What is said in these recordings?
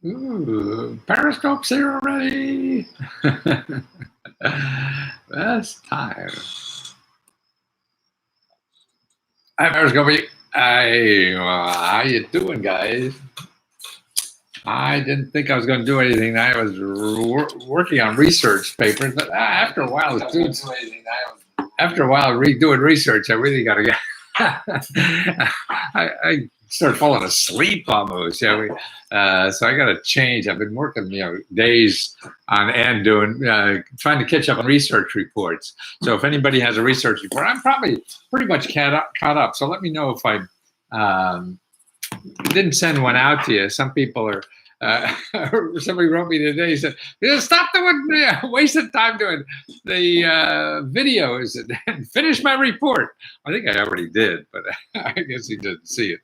Ooh, Periscope's here already. Best time. Hi, Periscope. How you doing, guys? I didn't think I was going to do anything. I was working on research papers, but after a while, after a while, doing research, I really got to get. I started falling asleep almost. So I got to change. I've been working, days on end doing, trying to catch up on research reports. So if anybody has a research report, I'm probably pretty much caught up. So let me know if I didn't send one out to you. Some people are. Somebody wrote me today. He said, "Stop doing wasted time doing the videos and finish my report." I think I already did, but I guess he didn't see it.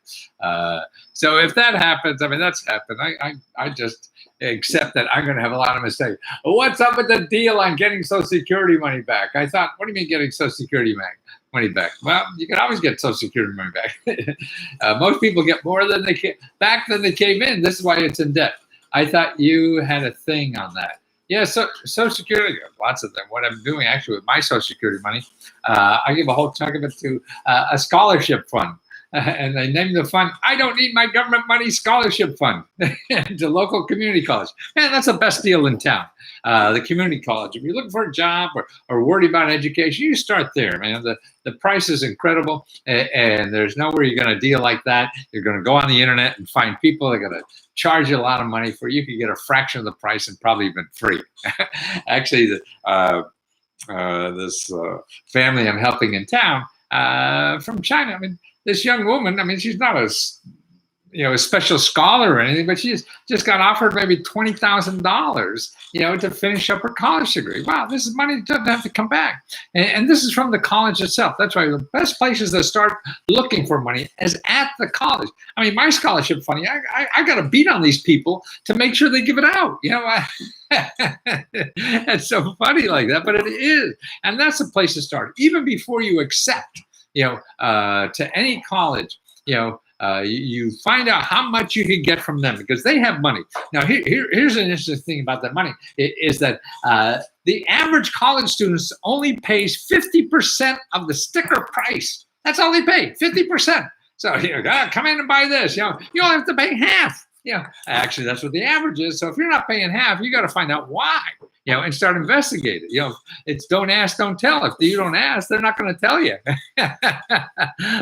So if that happens, I mean that's happened. I just accept that I'm going to have a lot of mistakes. What's up with the deal on getting Social Security money back? I thought, what do you mean getting Social Security money back? Well, you can always get Social Security money back. Most people get more than back than they came in. This is why it's in debt. I thought you had a thing on that. Yeah, so Social Security, lots of them. What I'm doing actually with my Social Security money, I give a whole chunk of it to a scholarship fund. And they named the fund, I Don't Need My Government Money Scholarship Fund, to local community college. Man, that's the best deal in town. The community college. If you're looking for a job or worried about education, you start there, man. The price is incredible, and there's nowhere you're going to deal like that. You're going to go on the internet and find people that are going to charge you a lot of money for you. You can get a fraction of the price and probably even free. Actually, this family I'm helping in town from China, I mean, this young woman, I mean, she's not a special scholar or anything, but she's just got offered maybe $20,000, to finish up her college degree. Wow, this is money that doesn't have to come back. And this is from the college itself. That's why the best places to start looking for money is at the college. I mean, my scholarship funding, I got to beat on these people to make sure they give it out. It's so funny like that, but it is. And that's the place to start. Even before you accept, to any college, you find out how much you can get from them because they have money. Now, here's an interesting thing about that money is that the average college student only pays 50% of the sticker price. That's all they pay, 50%. So, come in and buy this. You only have to pay half. Actually, that's what the average is. So if you're not paying half, you got to find out why, and start investigating. It's don't ask, don't tell. If you don't ask, they're not going to tell you.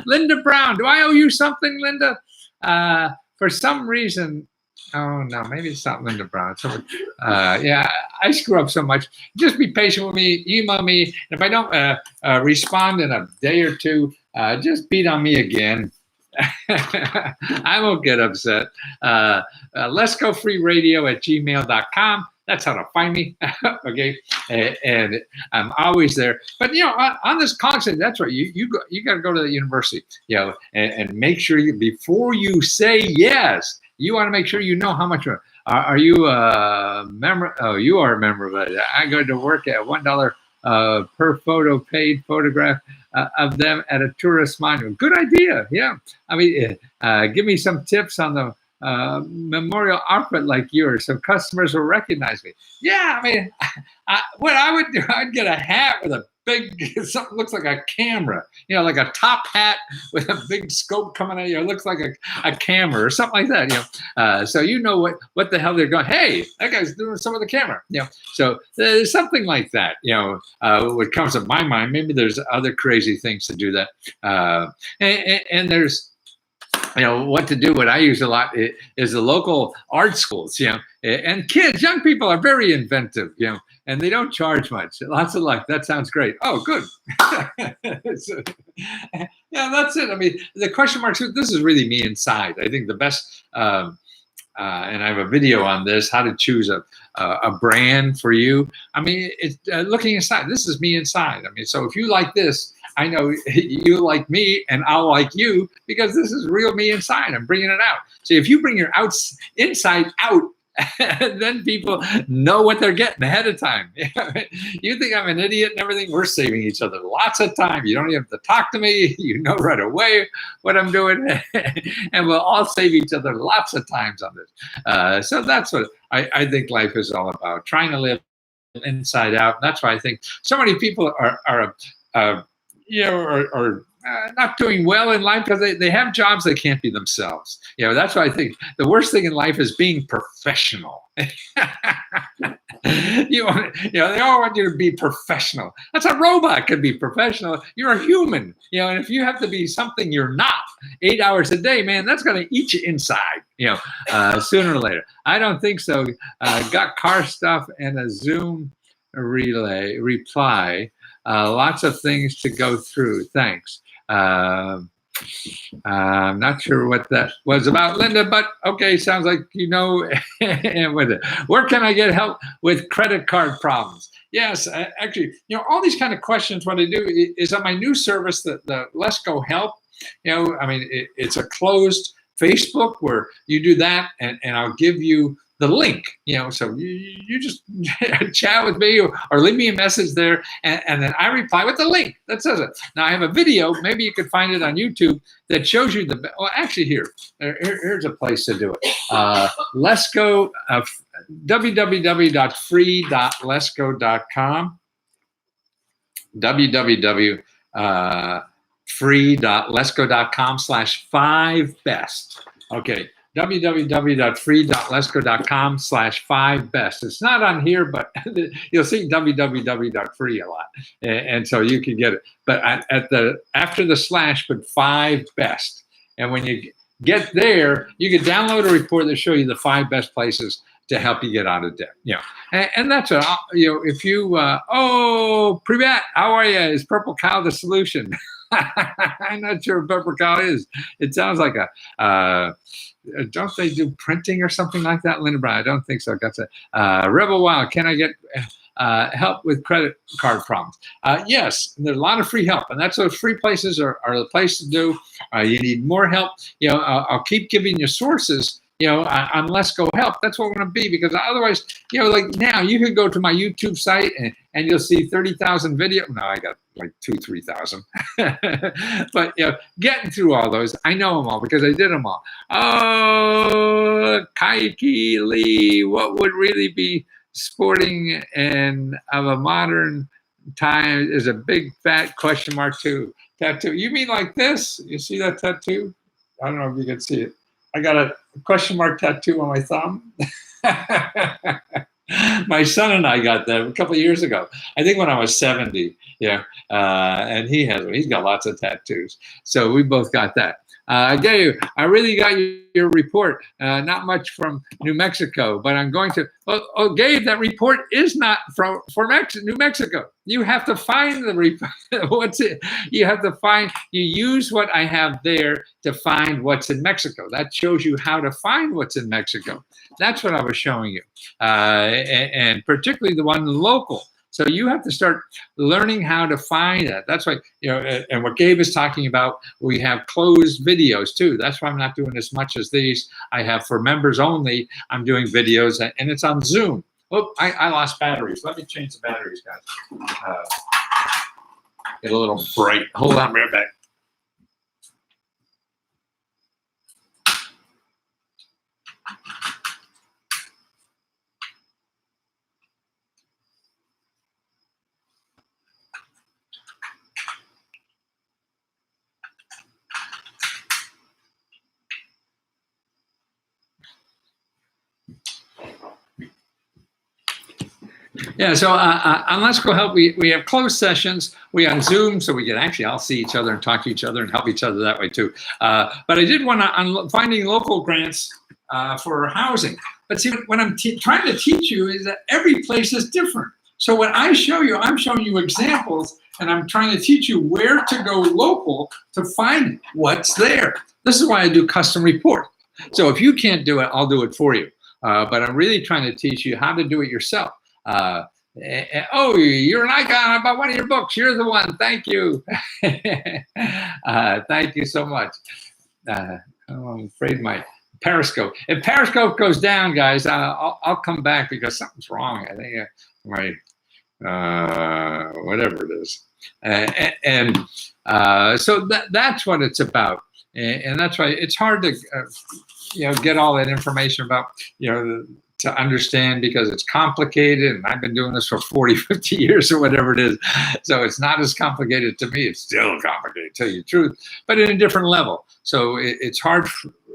Linda Brown, do I owe you something, Linda? For some reason, oh no, maybe it's not Linda Brown. I screw up so much. Just be patient with me. Email me. If I don't respond in a day or two, just beat on me again. I won't get upset. Lesko Free Radio at gmail.com. That's how to find me. Okay. And I'm always there. But, on this college thing, that's right. You got to go to the university, and make sure before you say yes, you want to make sure you know how much. Are you a member? Oh, you are a member of it. I go to work at $1 per photo paid photograph of them at a tourist monument. Good idea. Yeah. I mean, give me some tips on the memorial outfit like yours so customers will recognize me. Yeah. I mean, what I would do, I'd get a hat with a big, something looks like a camera, like a top hat with a big scope coming at you. It looks like a camera or something like that, so what the hell they're going, hey, that guy's doing some of the camera, so there's something like that, what comes to my mind. Maybe there's other crazy things to do that. And there's, what to do. What I use a lot is the local art schools, and kids, young people are very inventive, and they don't charge much. Lots of luck. That sounds great. Oh, good. So, that's it. I mean, the question marks, this is really me inside. I think the best, and I have a video on this, how to choose a brand for you. I mean, it's looking inside. This is me inside. I mean, so if you like this, I know you like me and I'll like you because this is real me inside. I'm bringing it out. So if you bring your inside out, And then people know what they're getting ahead of time. You think I'm an idiot and everything? We're saving each other lots of time. You don't even have to talk to me. You know right away what I'm doing. And we'll all save each other lots of times on this. So that's what I think life is all about, trying to live inside out. That's why I think so many people are not doing well in life because they have jobs they can't be themselves. That's why I think the worst thing in life is being professional. They all want you to be professional. That's a robot can be professional. You're a human, and if you have to be something you're not 8 hours a day, man, that's going to eat you inside, sooner or later. I don't think so. Got car stuff and a Zoom reply. Lots of things to go through. Thanks. I'm not sure what that was about, Linda, but okay, sounds like you know. With it. Where can I get help with credit card problems? Yes, actually, all these kind of questions, what I do is on my new service, the Lesko Help. It's a closed Facebook where you do that, and I'll give you the link, so you just chat with me or leave me a message there, and then I reply with the link that says it. Now I have a video, maybe you could find it on YouTube, that shows you actually here's a place to do it. Lesko, www.free.lesko.com, www.free.lesko.com/5best. Okay. www.free.lesko.com/5best. It's not on here, but you'll see www.free a lot, and so you can get it. But after the slash, put 5best, and when you get there, you can download a report that show you the 5 best places to help you get out of debt. And that's what if you Privat, how are you? Is Purple Cow the solution? I'm not sure what Purple Cow is. It sounds like don't they do printing or something like that, Linda Brown? I don't think so. Got to Rebel Wild. Can I get help with credit card problems? Yes, there's a lot of free help, and that's those free places are the place to do. You need more help. I'll keep giving you sources. On Lesko Help. That's what we're going to be, because otherwise, like now you could go to my YouTube site and you'll see 30,000 videos. No, I got like 3,000. But getting through all those, I know them all because I did them all. Oh, Kaiki Lee, what would really be sporting and of a modern time is a big fat question mark tattoo. You mean like this? You see that tattoo? I don't know if you can see it. I got a question mark tattoo on my thumb. My son and I got that a couple of years ago. I think when I was 70. And he's got lots of tattoos. So we both got that. Gabe, I really got your report. Not much from New Mexico, but I'm going to. Oh, Gabe, that report is not from New Mexico. You have to find the report. What's it? You have to find. You use what I have there to find what's in Mexico. That shows you how to find what's in Mexico. That's what I was showing you, and particularly the one local. So you have to start learning how to find that. That's why, and what Gabe is talking about, we have closed videos too. That's why I'm not doing as much as these. I have for members only, I'm doing videos, and it's on Zoom. Oh, I lost batteries. Let me change the batteries, guys. Get a little bright. Hold on, right back. Yeah, so on Lesko Help, we have closed sessions. We on Zoom, so we can actually all see each other and talk to each other and help each other that way too. But I did one on finding local grants for housing. But see, what I'm trying to teach you is that every place is different. So when I show you, I'm showing you examples, and I'm trying to teach you where to go local to find what's there. This is why I do custom report. So if you can't do it, I'll do it for you. But I'm really trying to teach you how to do it yourself. Oh, you're an icon about one of your books. You're the one. Thank you. Thank you so much. I'm afraid my Periscope. If Periscope goes down, guys, I'll come back because something's wrong. I think my whatever it is, and so that's what it's about, and that's why it's hard to get all that information about to understand, because it's complicated, and I've been doing this for 40, 50 years or whatever it is. So it's not as complicated to me. It's still complicated, to tell you the truth, but at a different level. So it's hard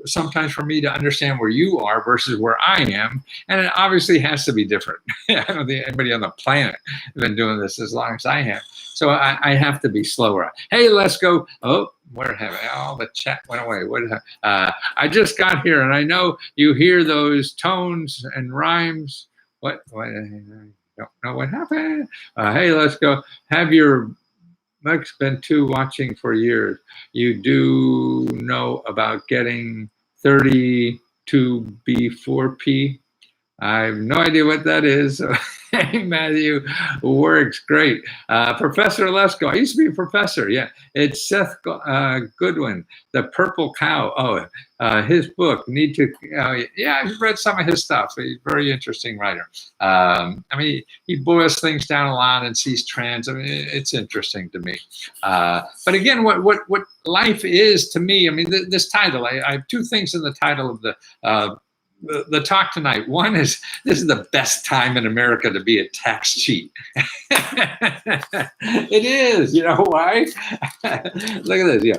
sometimes for me to understand where you are versus where I am. And it obviously has to be different. I don't think anybody on the planet has been doing this as long as I have. So I have to be slower. Hey, Lesko. Oh, where have I? Oh, the chat went away. I just got here, and I know you hear those tones and rhymes. What? I don't know what happened. Hey, Lesko. Have your Mike's been watching for years. You do know about getting 32B4P? I have no idea what that is. Hey, Matthew, works great. Professor Lesko, I used to be a professor. Yeah, it's Seth Goodwin, The Purple Cow. Oh, his book. Yeah, I've read some of his stuff. He's a very interesting writer. I mean, he boils things down a lot and sees trends. I mean, it's interesting to me. But again, what life is to me. I mean, this title. I have two things in the title of the talk tonight. One is, this is the best time in America to be a tax cheat. It is. You know why? Look at this. Yeah.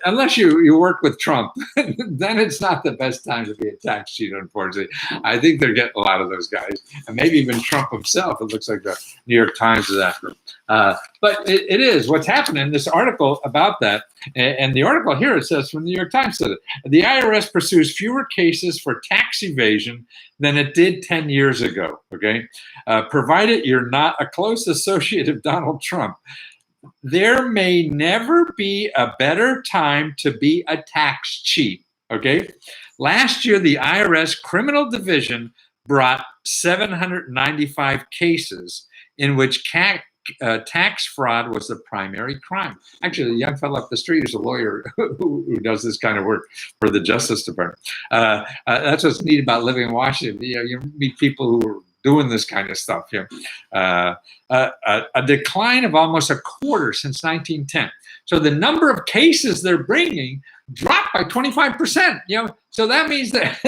Unless you work with Trump, then it's not the best time to be a tax cheat, unfortunately. I think they're getting a lot of those guys, and maybe even Trump himself. It looks like the New York Times is after him. But it is what's happening. This article about that, and the article here, it says, from the New York Times, said it. The IRS pursues fewer cases for tax evasion than it did 10 years ago, okay? Provided you're not a close associate of Donald Trump. There may never be a better time to be a tax cheat, okay? Last year, the IRS Criminal Division brought 795 cases in which tax fraud was the primary crime. Actually, the young fellow up the street is a lawyer who does this kind of work for the Justice Department. That's what's neat about living in Washington. You meet people who are doing this kind of stuff. A decline of almost a quarter since 1910. So the number of cases they're bringing dropped by 25%. So that means that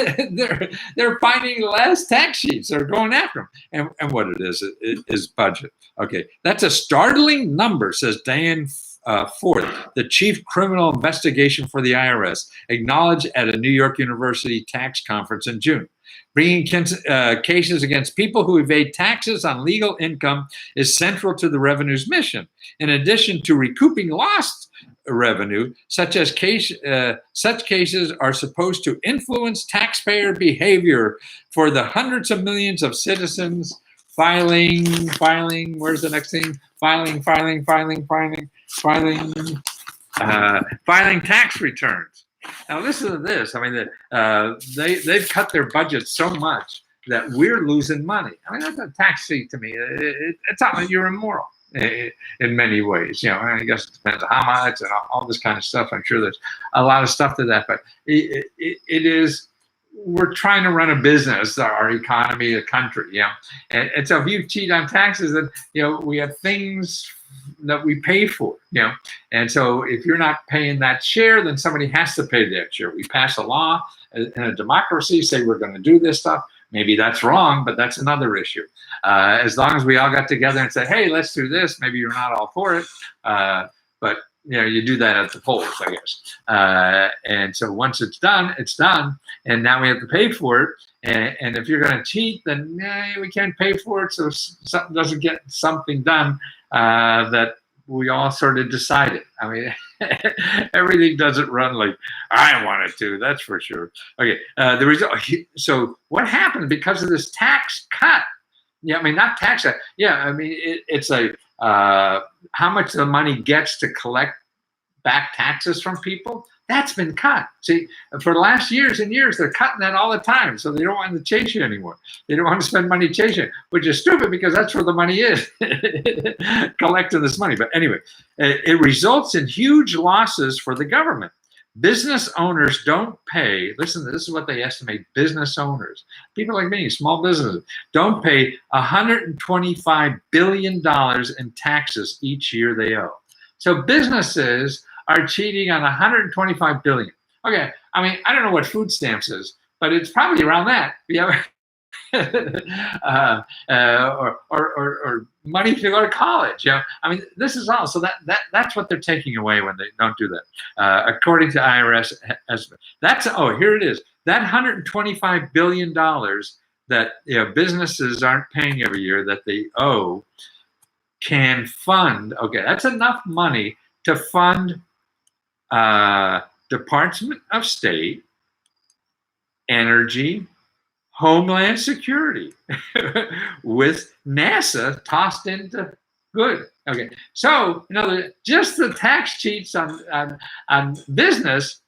they're finding less tax sheets. They're going after them. And what it is budget. Okay, that's a startling number, says Diane Ford, the chief criminal investigation for the IRS, acknowledged at a New York University tax conference in June. Bringing cases against people who evade taxes on legal income is central to the revenue's mission. In addition to recouping lost revenue, such cases are supposed to influence taxpayer behavior for the hundreds of millions of citizens filing, where's the next thing? Filing tax returns. Now listen to this. I mean, they've cut their budget so much that we're losing money. I mean, that's a tax cheat to me. It's not like you're immoral in many ways. I guess it depends on how much and all this kind of stuff. I'm sure there's a lot of stuff to that, but it is. We're trying to run a business, our economy, a country, and so if you cheat on taxes, then we have things that we pay for, and so if you're not paying that share, then somebody has to pay that share. We pass a law in a democracy, say we're going to do this stuff. Maybe that's wrong, but that's another issue. As long as we all got together and said, hey, let's do this. Maybe you're not all for it, but you do that at the polls, I guess. And so once it's done, it's done. And now we have to pay for it. And if you're going to cheat, then we can't pay for it. So something doesn't get something done that we all sort of decided. I mean, everything doesn't run like I want it to. That's for sure. Okay. The result. So what happened because of this tax cut? I mean, not tax cut. I mean, it's how much the money gets to collect back taxes from people, that's been cut. See, for the last years and years, they're cutting that all the time. So they don't want to chase you anymore. They don't want to spend money chasing you, which is stupid because that's where the money is, collecting this money. But anyway, it results in huge losses for the government. Business owners don't pay, listen, this is what they estimate business owners, people like me, small businesses, don't pay $125 billion in taxes each year they owe. So businesses are cheating on $125 billion. Okay, I mean, I don't know what food stamps is, but it's probably around that. Yeah. Or money to go to college. Yeah, I mean, this is all. So that's what they're taking away when they don't do that. According to IRS estimate, here it is. That $125 billion that businesses aren't paying every year that they owe can fund. Okay, that's enough money to fund Department of State, Energy, Homeland Security, with NASA tossed into good. Okay, so just the tax cheats on business.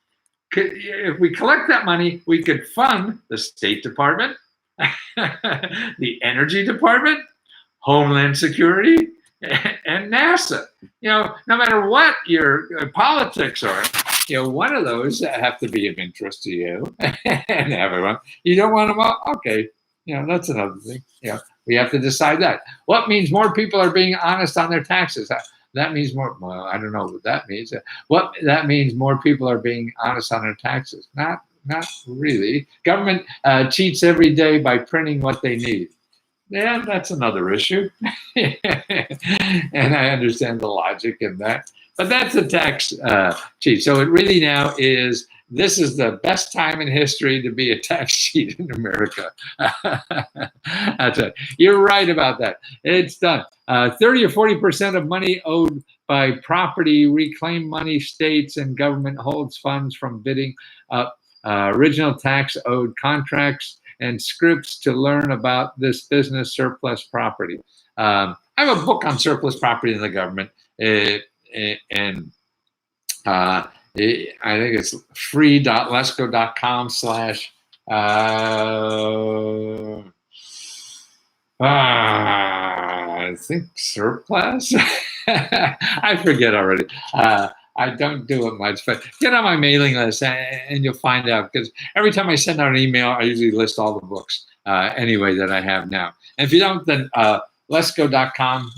If we collect that money, we could fund the State Department, the Energy Department, Homeland Security, and NASA. No matter what your politics are, one of those have to be of interest to you and everyone. You don't want them all? Okay, that's another thing. We have to decide that. What means more people are being honest on their taxes? That means more, well, I don't know what that means. What that means more people are being honest on their taxes. Not really. Government cheats every day by printing what they need. Yeah, that's another issue. And I understand the logic in that. But that's a tax cheat. So it really now is, this is the best time in history to be a tax cheat in America. That's it. You're right about that. It's done. 30 or 40% of money owed by property, reclaimed money, states and government holds funds from bidding up original tax owed contracts and scripts to learn about this business surplus property. I have a book on surplus property in the government, and I think it's free.lesko.com/ I think surplus. I forget already. I don't do it much, but get on my mailing list and you'll find out, because every time I send out an email, I usually list all the books anyway that I have now. And if you don't, then lesko.com,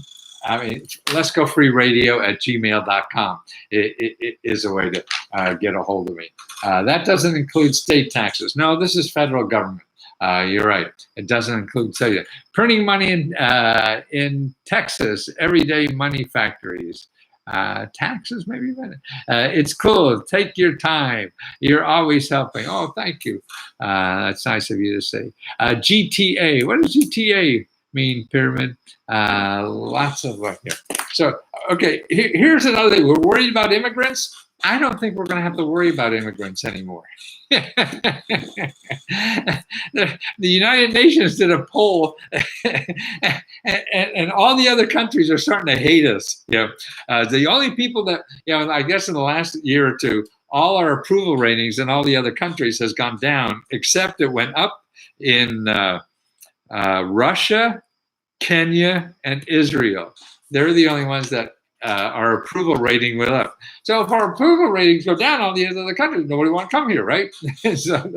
leskofreeradio@gmail.com it is a way to get a hold of me. That doesn't include state taxes. No, this is federal government. You're right. It doesn't include state. Printing money in Texas, everyday money factories. Taxes, maybe. It's cool. Take your time. You're always helping. Oh, thank you. That's nice of you to say. GTA. What does GTA mean, Pyramid? Lots of work here. So, okay, here's another thing. We're worried about immigrants. I don't think we're going to have to worry about immigrants anymore. The United Nations did a poll, and all the other countries are starting to hate us. The only people that, I guess in the last year or two, all our approval ratings in all the other countries has gone down, except it went up in Russia, Kenya, and Israel. They're the only ones that our approval rating went up. So if our approval ratings go down, all the other countries, nobody want to come here, right? So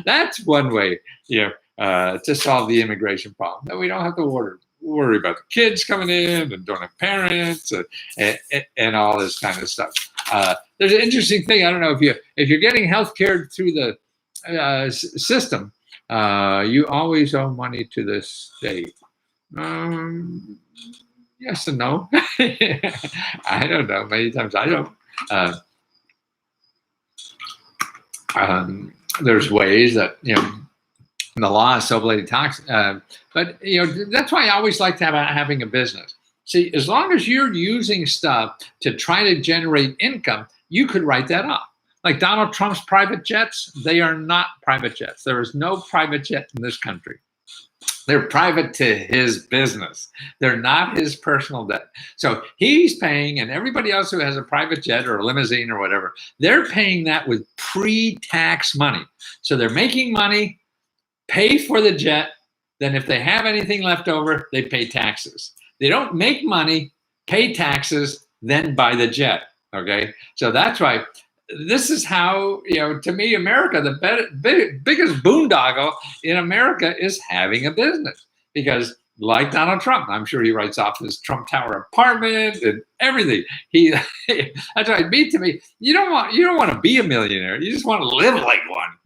that's one way, to solve the immigration problem. That we don't have to worry about the kids coming in and don't have parents and all this kind of stuff. There's an interesting thing. I don't know if you're getting health care through the system, you always owe money to the state. Yes and no. I don't know. Many times I don't. There's ways that, the law is so blatantly toxic. But, that's why I always like to having a business. See, as long as you're using stuff to try to generate income, you could write that off. Like Donald Trump's private jets, they are not private jets. There is no private jet in this country. They're private to his business. They're not his personal debt. So he's paying, and everybody else who has a private jet or a limousine or whatever, they're paying that with pre-tax money. So they're making money, pay for the jet, then if they have anything left over, they pay taxes. They don't make money, pay taxes, then buy the jet, okay? So that's why this is how, to me, America, the biggest boondoggle in America is having a business. Because like Donald Trump, I'm sure he writes off his Trump Tower apartment and everything. That's right. To me, you don't want to be a millionaire. You just want to live like one,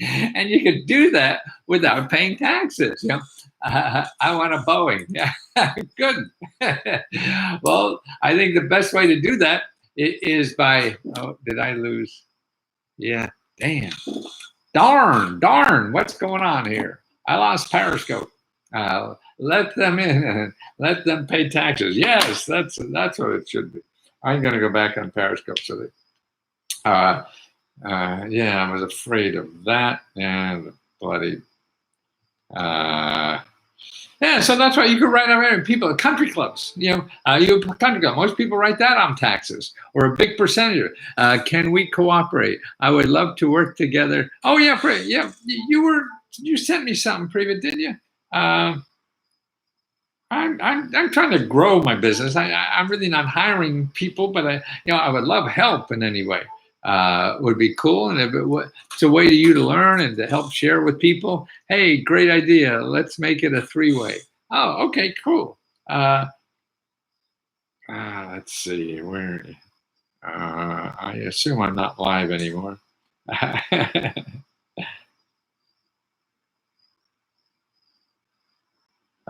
and you can do that without paying taxes. I want a Boeing. Yeah, good. Well, I think the best way to do that is by. Oh, did I lose? Yeah. Damn. Darn. What's going on here? I lost Periscope. Let them in and let them pay taxes. Yes, that's what it should be. I'm going to go back on Periscope. So that, yeah, I was afraid of that and bloody. Yeah, so that's why you could write on people at country clubs. You country club. Most people write that on taxes, or a big percentage. Can we cooperate? I would love to work together. Oh yeah, yeah. You sent me something, Priva, didn't you? I'm trying to grow my business. I'm really not hiring people, but I would love help in any way. Would be cool, and if it's a way to you to learn and to help share with people. Hey, great idea. Let's make it a 3-way. Oh, okay, cool. Let's see where. I assume I'm not live anymore.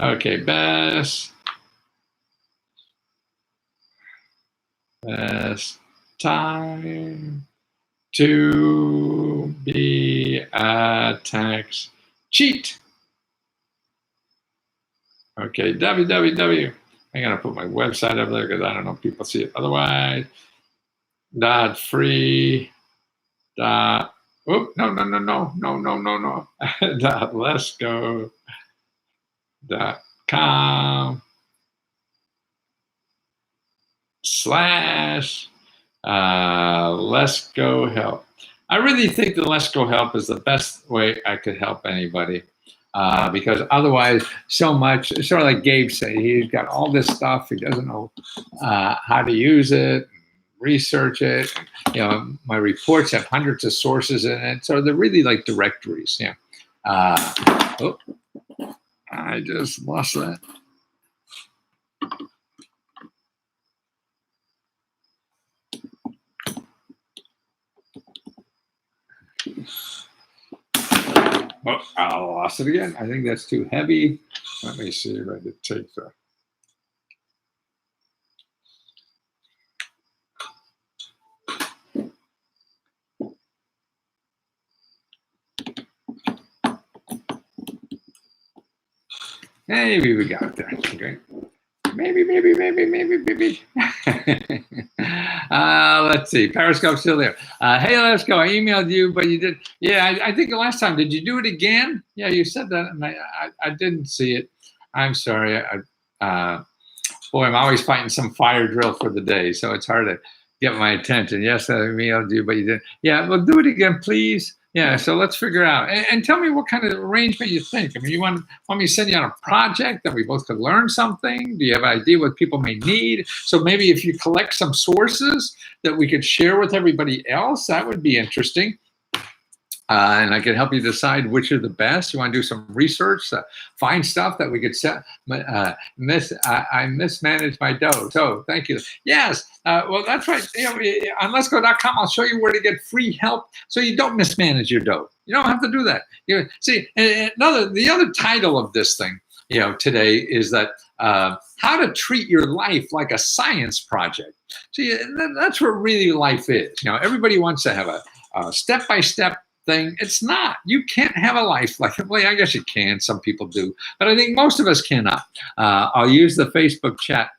Okay, best time to be a tax cheat. Okay, www. I'm gonna put my website up there because I don't know if people see it otherwise. .free. No. Lesko.com / Lesko help. I really think the Lesko help is the best way I could help anybody, because otherwise, so much, sort of like Gabe said, he's got all this stuff, he doesn't know how to use it, research it. My reports have hundreds of sources in it, so they're really like directories. I just lost that. Oh, I lost it again. I think that's too heavy. Let me see if I could take the. Maybe we got it there. Okay. Maybe. Let's see. Periscope's still there. Hey, Lesko, I emailed you, but you did. Yeah, I think the last time. Did you do it again? Yeah, you said that, and I didn't see it. I'm sorry. Boy, I'm always fighting some fire drill for the day, so it's hard to get my attention. Yes, I emailed you, but you didn't. Yeah, well, do it again, please. Yeah, so let's figure out. And tell me what kind of arrangement you think. I mean, you want me to send you on a project that we both could learn something? Do you have an idea what people may need? So maybe if you collect some sources that we could share with everybody else, that would be interesting. And I can help you decide which are the best. You want to do some research, find stuff that we could set. I mismanaged my dough. So thank you. Yes. Well, that's right. On Lesko.com, I'll show you where to get free help so you don't mismanage your dough. You don't have to do that. See, the other title of this thing, today is that how to treat your life like a science project. See, that's what really life is. Everybody wants to have a step-by-step thing. It's not. You can't have a life like it. Well, I guess you can. Some people do, but I think most of us cannot. I'll use the Facebook chat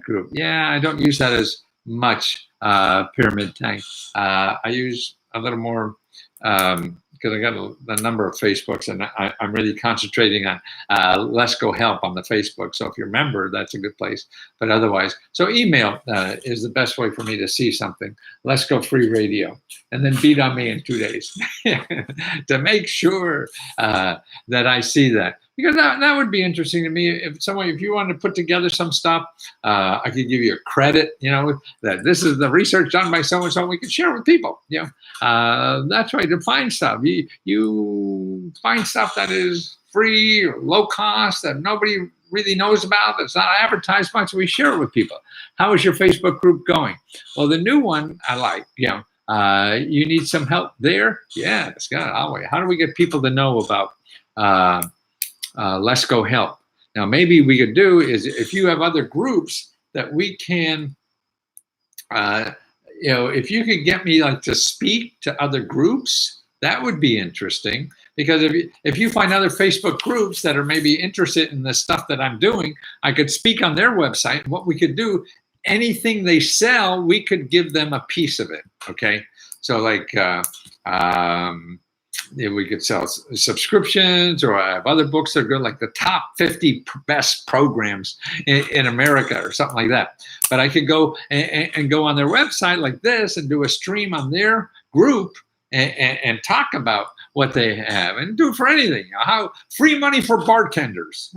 group. Yeah, I don't use that as much. Pyramid Tank. I use a little more because I got a number of Facebooks, and I'm really concentrating on Lesko Help on the Facebook. So if you're a member, that's a good place. But otherwise, so email is the best way for me to see something. Lesko Free Radio, and then beat on me in 2 days to make sure that I see that. because that would be interesting to me. If you wanted to put together some stuff, I could give you a credit, that this is the research done by so and so. We could share with people. That's right. To find stuff, you find stuff that is free or low cost that nobody really knows about. That's not advertised much. We share it with people. How is your Facebook group going? Well, the new one I like. You need some help there? Yeah, it's got. How do we get people to know about Lesko Help? Now, maybe we could do is if you have other groups that we can, if you could get me to speak to other groups, that would be interesting. Because if you find other Facebook groups that are maybe interested in the stuff that I'm doing, I could speak on their website. What we could do, anything they sell, we could give them a piece of it. Okay, so we could sell subscriptions, or I have other books that are good, like the top 50 best programs in America or something like that. But I could go and go on their website like this and do a stream on their group and talk about what they have, and do it for anything. How free money for bartenders,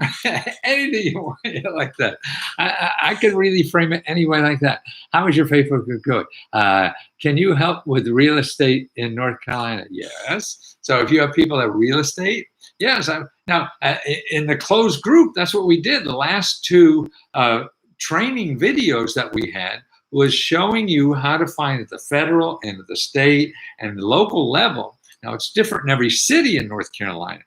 anything you want, like that. I can really frame it any way like that. How is your Facebook group going? Can you help with real estate in North Carolina? Yes. So if you have people that real estate, yes. Now in the closed group, that's what we did. The last two training videos that we had was showing you how to find at the federal and at the state and the local level. Now, it's different in every city in North Carolina.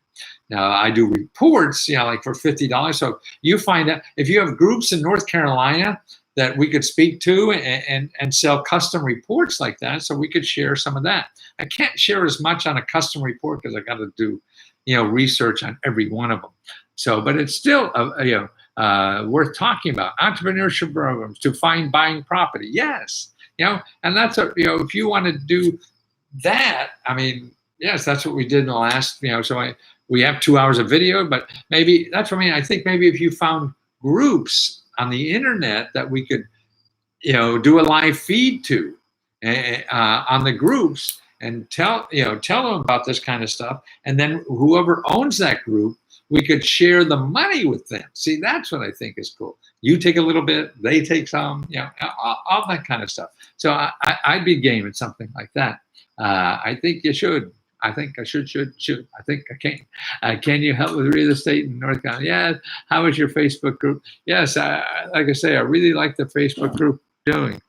Now, I do reports, like for $50. So you find out if you have groups in North Carolina that we could speak to and sell custom reports like that, so we could share some of that. I can't share as much on a custom report because I got to do, research on every one of them. So, but it's still, worth talking about. Entrepreneurship programs to find buying property. Yes. And that's if you want to do that, yes, that's what we did in the last, so we have 2 hours of video, but maybe that's what I think maybe if you found groups on the internet that we could, do a live feed to on the groups and tell them about this kind of stuff. And then whoever owns that group, we could share the money with them. See, that's what I think is cool. You take a little bit, they take some, all that kind of stuff. So I'd be game at something like that. I think you should. I think I should. I think I can. Can you help with real estate in North Carolina? Yeah. How is your Facebook group? Yes. Like I say, I really like the Facebook group doing.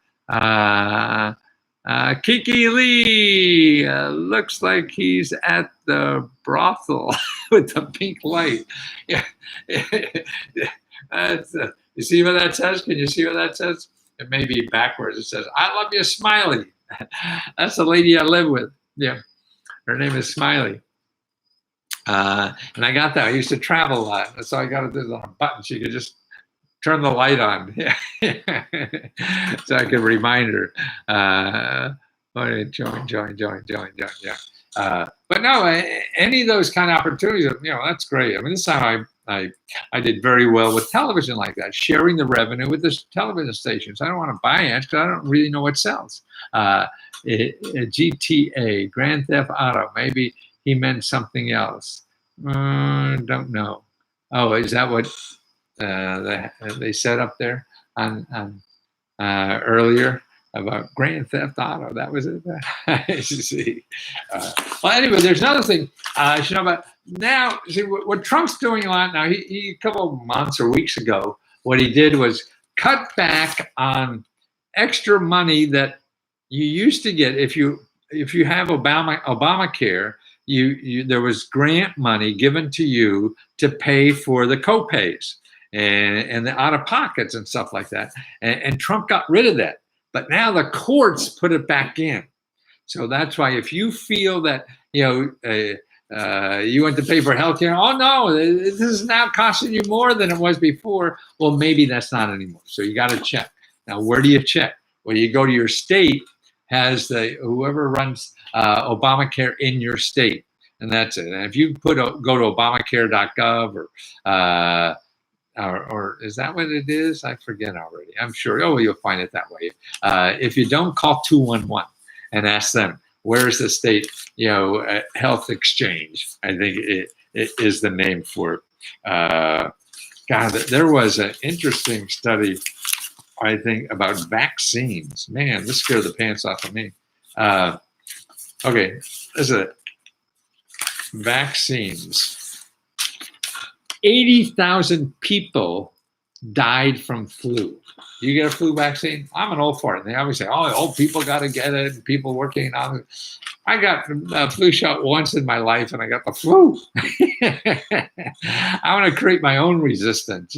Kiki Lee looks like he's at the brothel with the pink light. Yeah. You see what that says? Can you see what that says? It may be backwards. It says, "I love you, Smiley." That's the lady I live with. Yeah. Her name is Smiley. And I got that. I used to travel a lot. So I got this on a button. She could just turn the light on. Yeah. So I could remind her. Join. Yeah. But no, any of those kind of opportunities, that's great. This time I did very well with television like that, sharing the revenue with the television stations. I don't want to buy ads because I don't really know what sells. GTA, Grand Theft Auto, maybe he meant something else. Don't know. Oh, is that what they said up there on earlier about Grand Theft Auto? That was it. You see. Well, anyway, there's another thing you should know about now. See what Trump's doing a lot now. He a couple of months or weeks ago, what he did was cut back on extra money that you used to get if you have Obamacare. There was grant money given to you to pay for the co-pays and the out-of-pockets and stuff like that. And Trump got rid of that. But now the courts put it back in. So that's why if you feel that, you want to pay for healthcare, oh no, this is now costing you more than it was before. Well, maybe that's not anymore. So you got to check. Now, where do you check? Well, you go to your state, has whoever runs Obamacare in your state, and that's it. And if you go to Obamacare.gov or is that what it is? I forget already. I'm sure. Oh, you'll find it that way. If you don't, call 211 and ask them, where's the state, health exchange? I think it is the name for it. God, there was an interesting study, I think, about vaccines. Man, this scared the pants off of me. Okay, this is it. Vaccines. 80,000 people died from flu. You get a flu vaccine? I'm an old fart. They always say, oh, old people got to get it. People working on it. I got a flu shot once in my life, and I got the flu. I want to create my own resistance,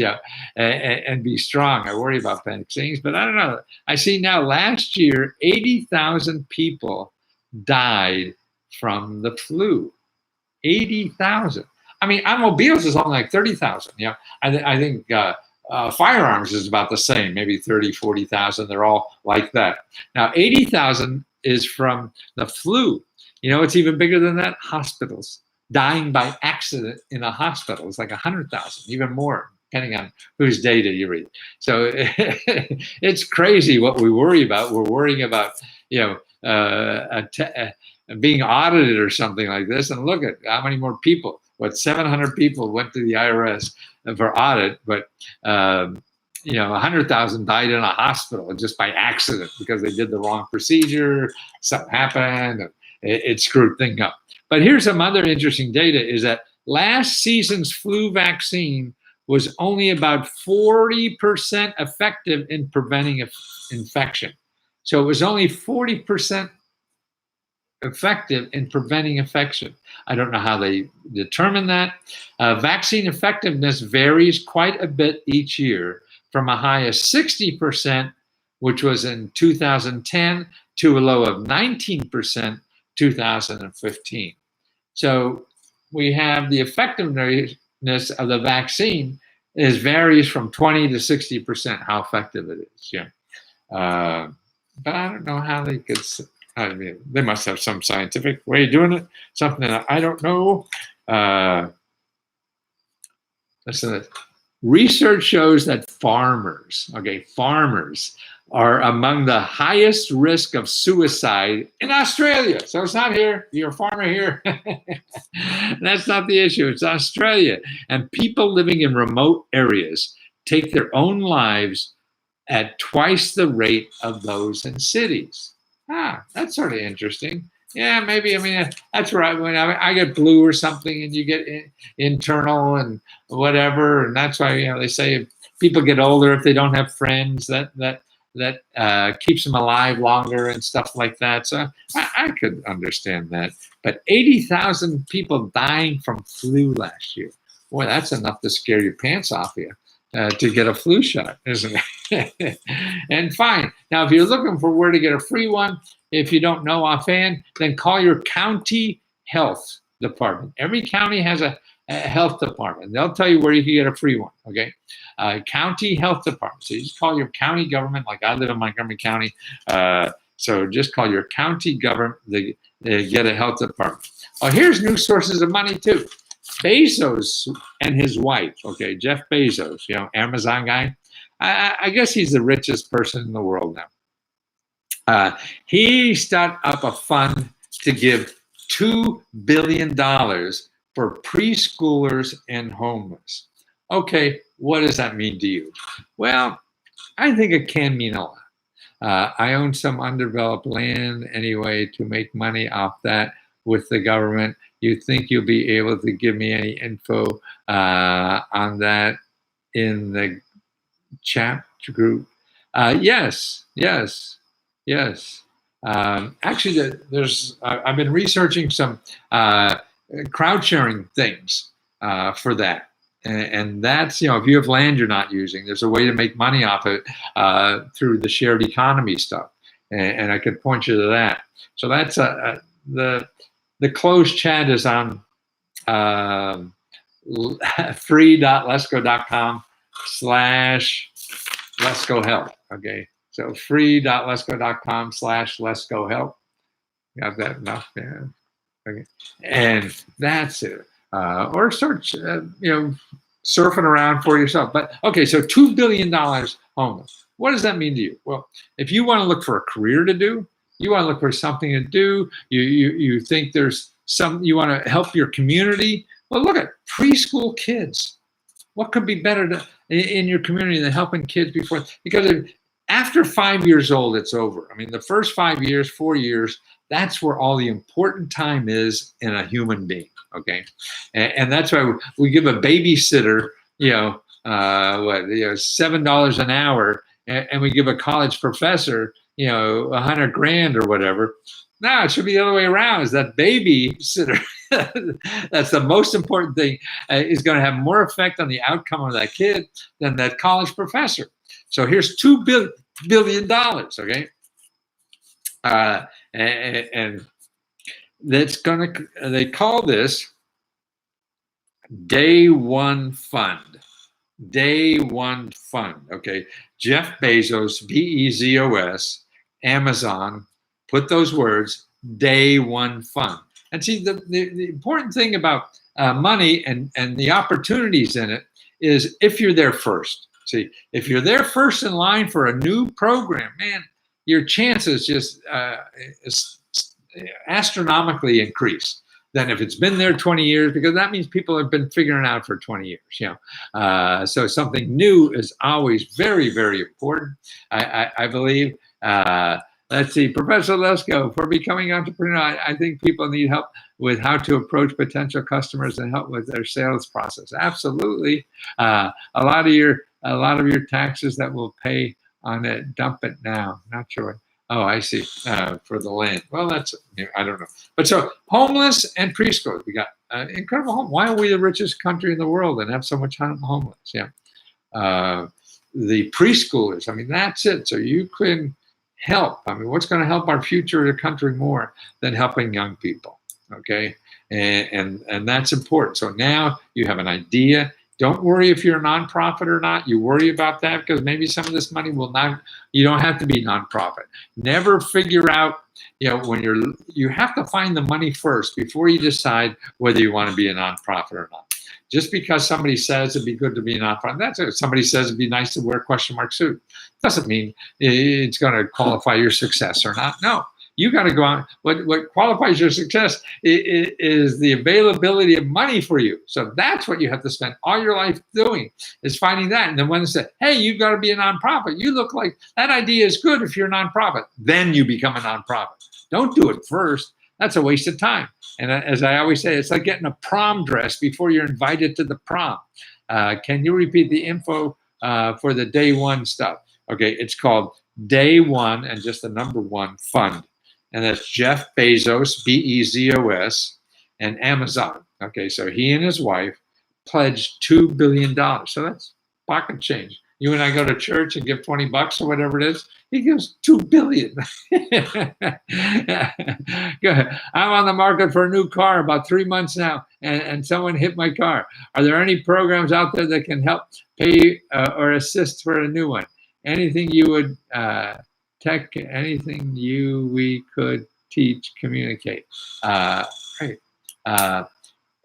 and be strong. I worry about vaccines, but I don't know. I see now last year, 80,000 people died from the flu. 80,000. I mean, automobiles is only like 30,000. I think firearms is about the same, maybe 30, 40,000. They're all like that. Now, 80,000 is from the flu. It's even bigger than that. Hospitals dying by accident in a hospital. It's like 100,000, even more, depending on whose data you read. So it's crazy what we worry about. We're worrying about, being audited or something like this. And look at how many more people. 700 people went to the IRS for audit, but 100,000 died in a hospital just by accident because they did the wrong procedure. Something happened, and it screwed things up. But here's some other interesting data: is that last season's flu vaccine was only about 40% effective in preventing infection. So it was only 40% effective in preventing infection. I don't know how they determine that. Vaccine effectiveness varies quite a bit each year, from a high of 60%, which was in 2010, to a low of 19%, 2015. So we have the effectiveness of the vaccine varies from 20 to 60%, how effective it is. But I don't know how they could. I mean, they must have some scientific way of doing it, something that I don't know. Listen, research shows that farmers are among the highest risk of suicide in Australia. So it's not here. You're a farmer here. That's not the issue. It's Australia. And people living in remote areas take their own lives at twice the rate of those in cities. That's sort of interesting. Yeah, maybe. I mean, that's where I get flu or something, and you get internal and whatever, and that's why they say if people get older, if they don't have friends, that keeps them alive longer and stuff like that. So I could understand that. But 80,000 people dying from flu last year. Boy, that's enough to scare your pants off you. To get a flu shot, isn't it? And fine. Now, if you're looking for where to get a free one, if you don't know offhand, then call your county health department. Every county has a health department. They'll tell you where you can get a free one, okay? County health department. So you just call your county government, like I live in Montgomery County. So just call your county government to get a health department. Oh, here's new sources of money, too. Bezos and his wife, Jeff Bezos, Amazon guy. I guess he's the richest person in the world now. He started up a fund to give $2 billion for preschoolers and homeless. Okay, what does that mean to you? Well, I think it can mean a lot. I own some undeveloped land anyway to make money off that with the government. You think you'll be able to give me any info on that in the chat group? Yes. Actually, I've been researching some crowd sharing things for that. And that's, if you have land you're not using, there's a way to make money off it through the shared economy stuff. And I could point you to that. So that's the closed chat is on free.lesko.com/LeskoHelp. Okay, so free.lesko.com/LeskoHelp. Got that enough? Yeah. Okay, and that's it. Or start, surfing around for yourself. But okay, so $2 billion homeless. What does that mean to you? Well, if you want to look for a career to do, you want to look for something to do, you think there's you want to help your community, well, look at preschool kids. What could be better in your community than helping kids before? Because after 5 years old, it's over. I mean, the first 5 years, 4 years, that's where all the important time is in a human being. Okay, and that's why we give a babysitter, $7 an hour, and we give a college professor, $100 grand or whatever. No, it should be the other way around. Is that babysitter that's the most important thing, is going to have more effect on the outcome of that kid than that college professor. So here's $2 billion, okay? And that's going to, they call this Day One Fund. Day One Fund, okay? Jeff Bezos, Bezos, Amazon, put those words, Day One Fund. And see, the important thing about money and the opportunities in it is if you're there first. See, if you're there first in line for a new program, man, your chances just astronomically increase than if it's been there 20 years, because that means people have been figuring it out for 20 years. So something new is always very, very important. I believe. Let's see, Professor Lesko, for becoming an entrepreneur, I think people need help with how to approach potential customers and help with their sales process. Absolutely. A lot of your taxes that we'll pay on it, dump it now. Not sure. Oh, I see. For the land. Well, that's, I don't know. But so homeless and preschool, we got incredible home. Why are we the richest country in the world and have so much homeless? Yeah. The preschoolers, I mean, that's it. So you can help. I mean, what's going to help our future of the country more than helping young people? Okay, and that's important. So now you have an idea. Don't worry if you're a nonprofit or not. You worry about that because maybe some of this money will not. You don't have to be nonprofit. Never figure out. When you have to find the money first before you decide whether you want to be a nonprofit or not. Just because somebody says it'd be good to be a nonprofit, that's it. Somebody says it'd be nice to wear a question mark suit. Doesn't mean it's going to qualify your success or not. No, you got to go on. What qualifies your success is the availability of money for you. So that's what you have to spend all your life doing, is finding that. And then when they say, hey, you've got to be a nonprofit, you look like that idea is good if you're a nonprofit. Then you become a nonprofit. Don't do it first. That's a waste of time. And as I always say, it's like getting a prom dress before you're invited to the prom. Can you repeat the info for the Day One stuff? Okay, it's called Day One and just the number one fund. And that's Jeff Bezos, Bezos, and Amazon. Okay, so he and his wife pledged $2 billion. So that's pocket change. You and I go to church and give $20 or whatever it is. He gives $2 billion. Go ahead. I'm on the market for a new car about 3 months now, and someone hit my car. Are there any programs out there that can help pay or assist for a new one? Anything you would anything we could teach, communicate. Right.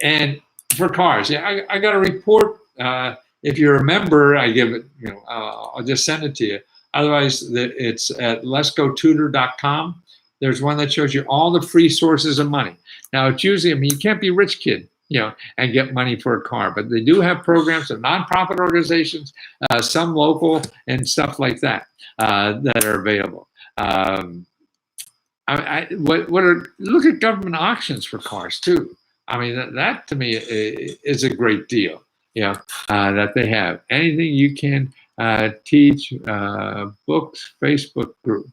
And for cars, yeah, I got a report. If you're a member, I give it, I'll just send it to you. Otherwise, it's at leskotutor.com. There's one that shows you all the free sources of money. Now, it's usually, you can't be a rich kid, and get money for a car, but they do have programs of nonprofit organizations, some local and stuff like that, that are available. Look at government auctions for cars too. I mean, that to me is a great deal. That they have. Anything you can teach, books, Facebook group.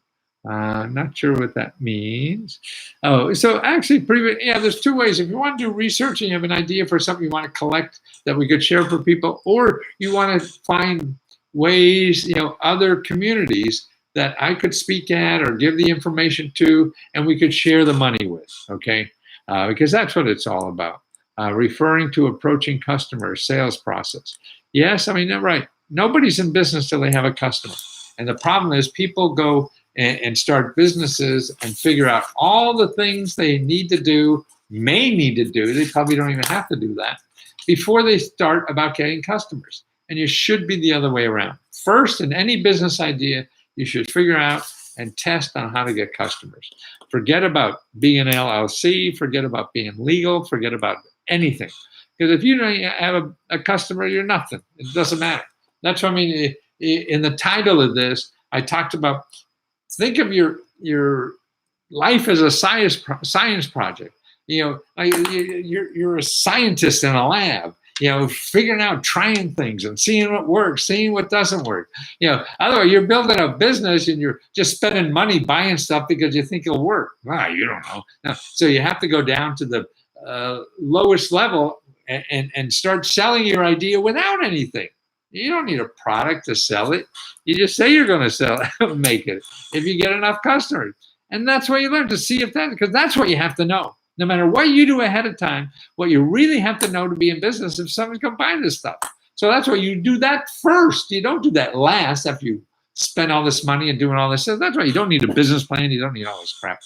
Not sure what that means. Oh, so actually, there's two ways. If you want to do research and you have an idea for something you want to collect that we could share for people, or you want to find ways, other communities that I could speak at or give the information to, and we could share the money with, okay? Because that's what it's all about. Referring to approaching customers, sales process. Yes, I mean, right. Nobody's in business till they have a customer. And the problem is people go and start businesses and figure out all the things they need to do, may need to do. They probably don't even have to do that before they start about getting customers. And you should be the other way around. First, in any business idea, you should figure out and test on how to get customers. Forget about being an LLC, forget about being legal, forget about anything. Because if you don't have a customer, you're nothing. It doesn't matter. That's what I mean. In the title of this, I talked about, think of your life as a science project. You're a scientist in a lab, figuring out, trying things and seeing what works, seeing what doesn't work. Otherwise you're building a business and you're just spending money buying stuff because you think it'll work. Well, you don't know. No. So you have to go down to the lowest level and start selling your idea without anything. You don't need a product to sell it. You just say you're going to sell it, make it, if you get enough customers. And that's what you learn, to see if that, because that's what you have to know. No matter what you do ahead of time, what you really have to know to be in business, if someone's going to buy this stuff. So that's why you do that first. You don't do that last after you spend all this money and doing all this. So that's why you don't need a business plan. You don't need all this crap,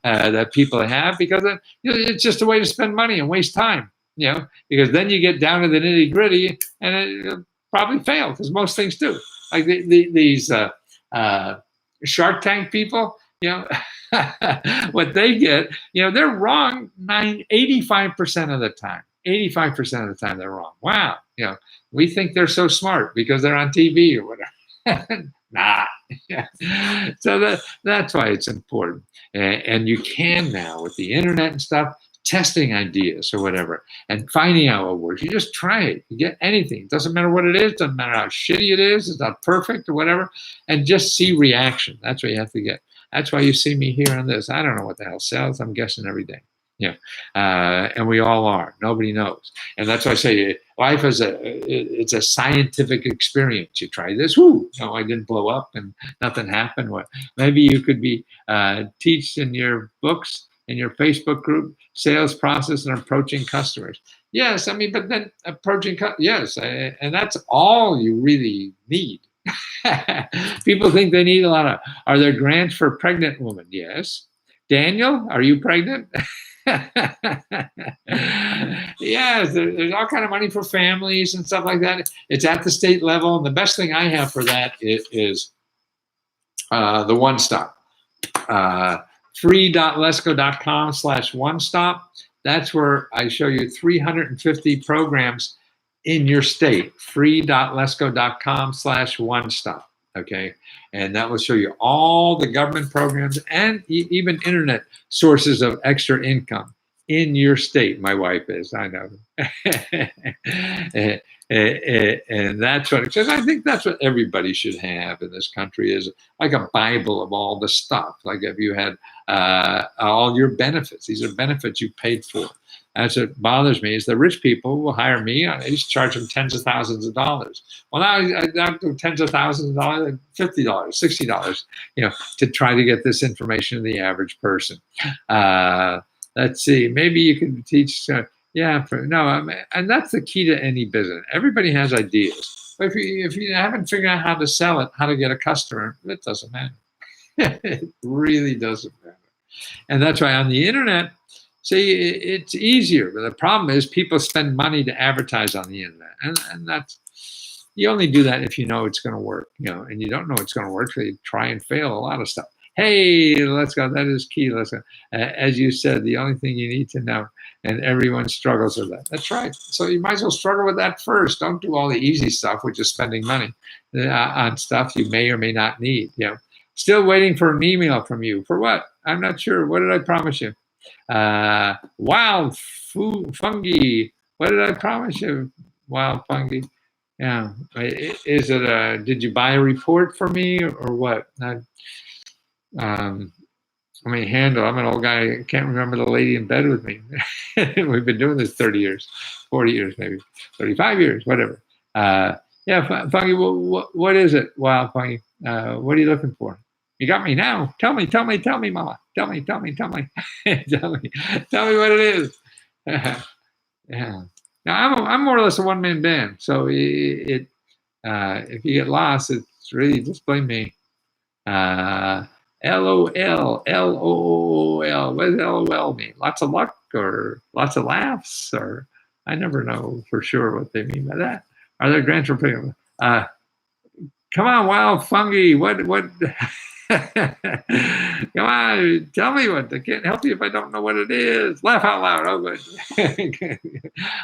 that people have, because it's just a way to spend money and waste time, because then you get down to the nitty gritty and it probably fail, because most things do. Like these Shark Tank people, what they get, they're wrong 85% of the time. 85% of the time they're wrong. Wow. We think they're so smart because they're on TV or whatever. Nah. So that's why it's important. And you can now, with the internet and stuff, testing ideas or whatever and finding out what works. You just try it. You get anything. It doesn't matter what it is. Doesn't matter how shitty it is. It's not perfect or whatever. And just see reaction. That's what you have to get. That's why you see me here on this. I don't know what the hell sells. I'm guessing every day. And we all are. Nobody knows. And that's why I say life is it's a scientific experience. You try this. Whoo, I didn't blow up and nothing happened. What? Maybe you could be teach in your books, in your Facebook group, sales process and approaching customers. Yes, but then approaching, yes, and that's all you really need. People think they need a lot of, are there grants for pregnant women? Yes. Daniel, are you pregnant? Yes, there's all kind of money for families and stuff like that. It's at the state level. And the best thing I have for that is the One Stop. Free.lesko.com/one stop. That's where I show you 350 programs in your state. Free.lesko.com/one stop. Okay, and that will show you all the government programs and even internet sources of extra income in your state. My wife is, I know. And that's what, because I think that's what everybody should have in this country, is like a Bible of all the stuff. Like if you had all your benefits, these are benefits you paid for. That's what bothers me, is the rich people will hire me. I used to charge them tens of thousands of dollars. Well, now I do tens of thousands of dollars, $50, $60, to try to get this information to the average person. Let's see, maybe you can teach. And that's the key to any business. Everybody has ideas, but if you haven't figured out how to sell it, how to get a customer, it doesn't matter. It really doesn't matter. And that's why on the internet, see, it's easier. But the problem is people spend money to advertise on the internet, and that's, you only do that if you know it's going to work, and you don't know it's going to work, so you try and fail a lot of stuff. Hey, let's go. That is key. Let's go. As you said, the only thing you need to know, and everyone struggles with that. That's right. So you might as well struggle with that first. Don't do all the easy stuff, which is spending money on stuff you may or may not need. Still waiting for an email from you. For what? I'm not sure. What did I promise you? Wild fungi. What did I promise you? Wild fungi. Yeah. Is it did you buy a report for me or what? I'm an old guy. I can't remember the lady in bed with me. We've been doing this 30 years, 40 years, maybe 35 years, whatever. Fungi, what is it? Wild fungi. What are you looking for? You got me now. Tell me, mama. Tell me. tell me what it is. Yeah. Now I'm more or less a one-man band. So if you get lost, it's really just blame me. LOL. What does LOL mean? Lots of luck or lots of laughs, or I never know for sure what they mean by that. Are there grants for picking? Come on, wild fungi. What? Come on, tell me what. I can't help you if I don't know what it is. Laugh out loud. Oh, good.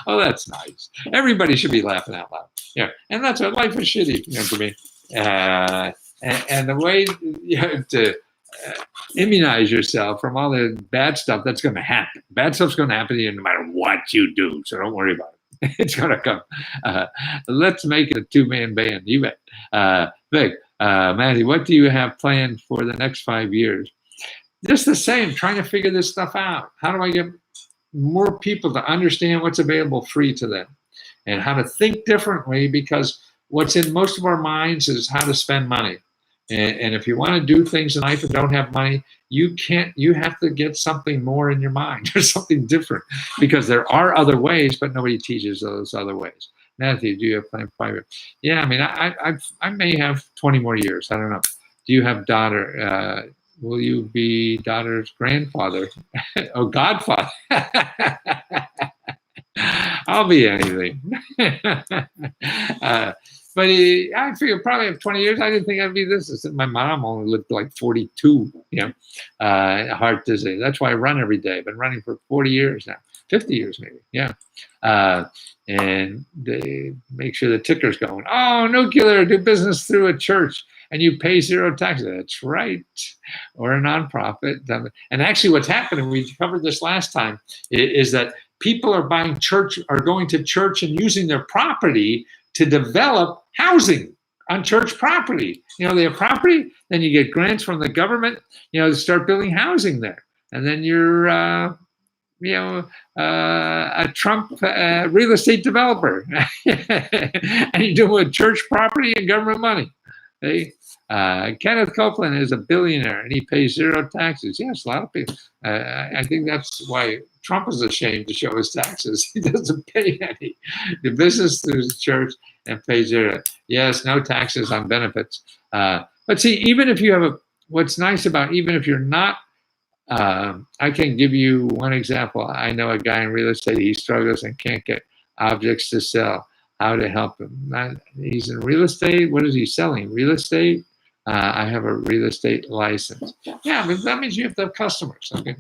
Oh, that's nice. Everybody should be laughing out loud. Yeah, and that's what life is shitty, to me. And the way to immunize yourself from all the bad stuff that's going to happen. Bad stuff's going to happen to you no matter what you do. So don't worry about it. It's going to come. Let's make it a two-man band. You bet. Vic, Matthew, what do you have planned for the next 5 years? Just the same, trying to figure this stuff out. How do I get more people to understand what's available free to them and how to think differently? Because what's in most of our minds is how to spend money. And if you want to do things in life and don't have money, you have to get something more in your mind or something different, because there are other ways, but nobody teaches those other ways. Matthew, do you have planned 5 years? Yeah, I mean, I may have 20 more years. I don't know. Do you have daughter? Will you be daughter's grandfather? Oh, godfather. I'll be anything. But I figure probably have 20 years. I didn't think I'd be this. My mom only lived like 42, heart disease. That's why I run every day. I've been running for 40 years now, 50 years maybe. Yeah. And they make sure the ticker's going. Oh, nuclear, do business through a church and you pay zero taxes. That's right. Or a nonprofit. And actually what's happening, we covered this last time, is that people are going to church and using their property to develop housing on church property. They have property, then you get grants from the government, to start building housing there. And then you're, a Trump real estate developer. And you do it with church property and government money. Hey? Kenneth Copeland is a billionaire and he pays zero taxes. Yes, a lot of people. I think that's why Trump is ashamed to show his taxes. He doesn't pay any. The business through the church and pays zero. Yes, no taxes on benefits. But see, even if you have what's nice about, even if you're not, I can give you one example. I know a guy in real estate, he struggles and can't get objects to sell. How to help him? He's in real estate. What is he selling? Real estate? I have a real estate license. Yeah, but that means you have to have customers. Okay.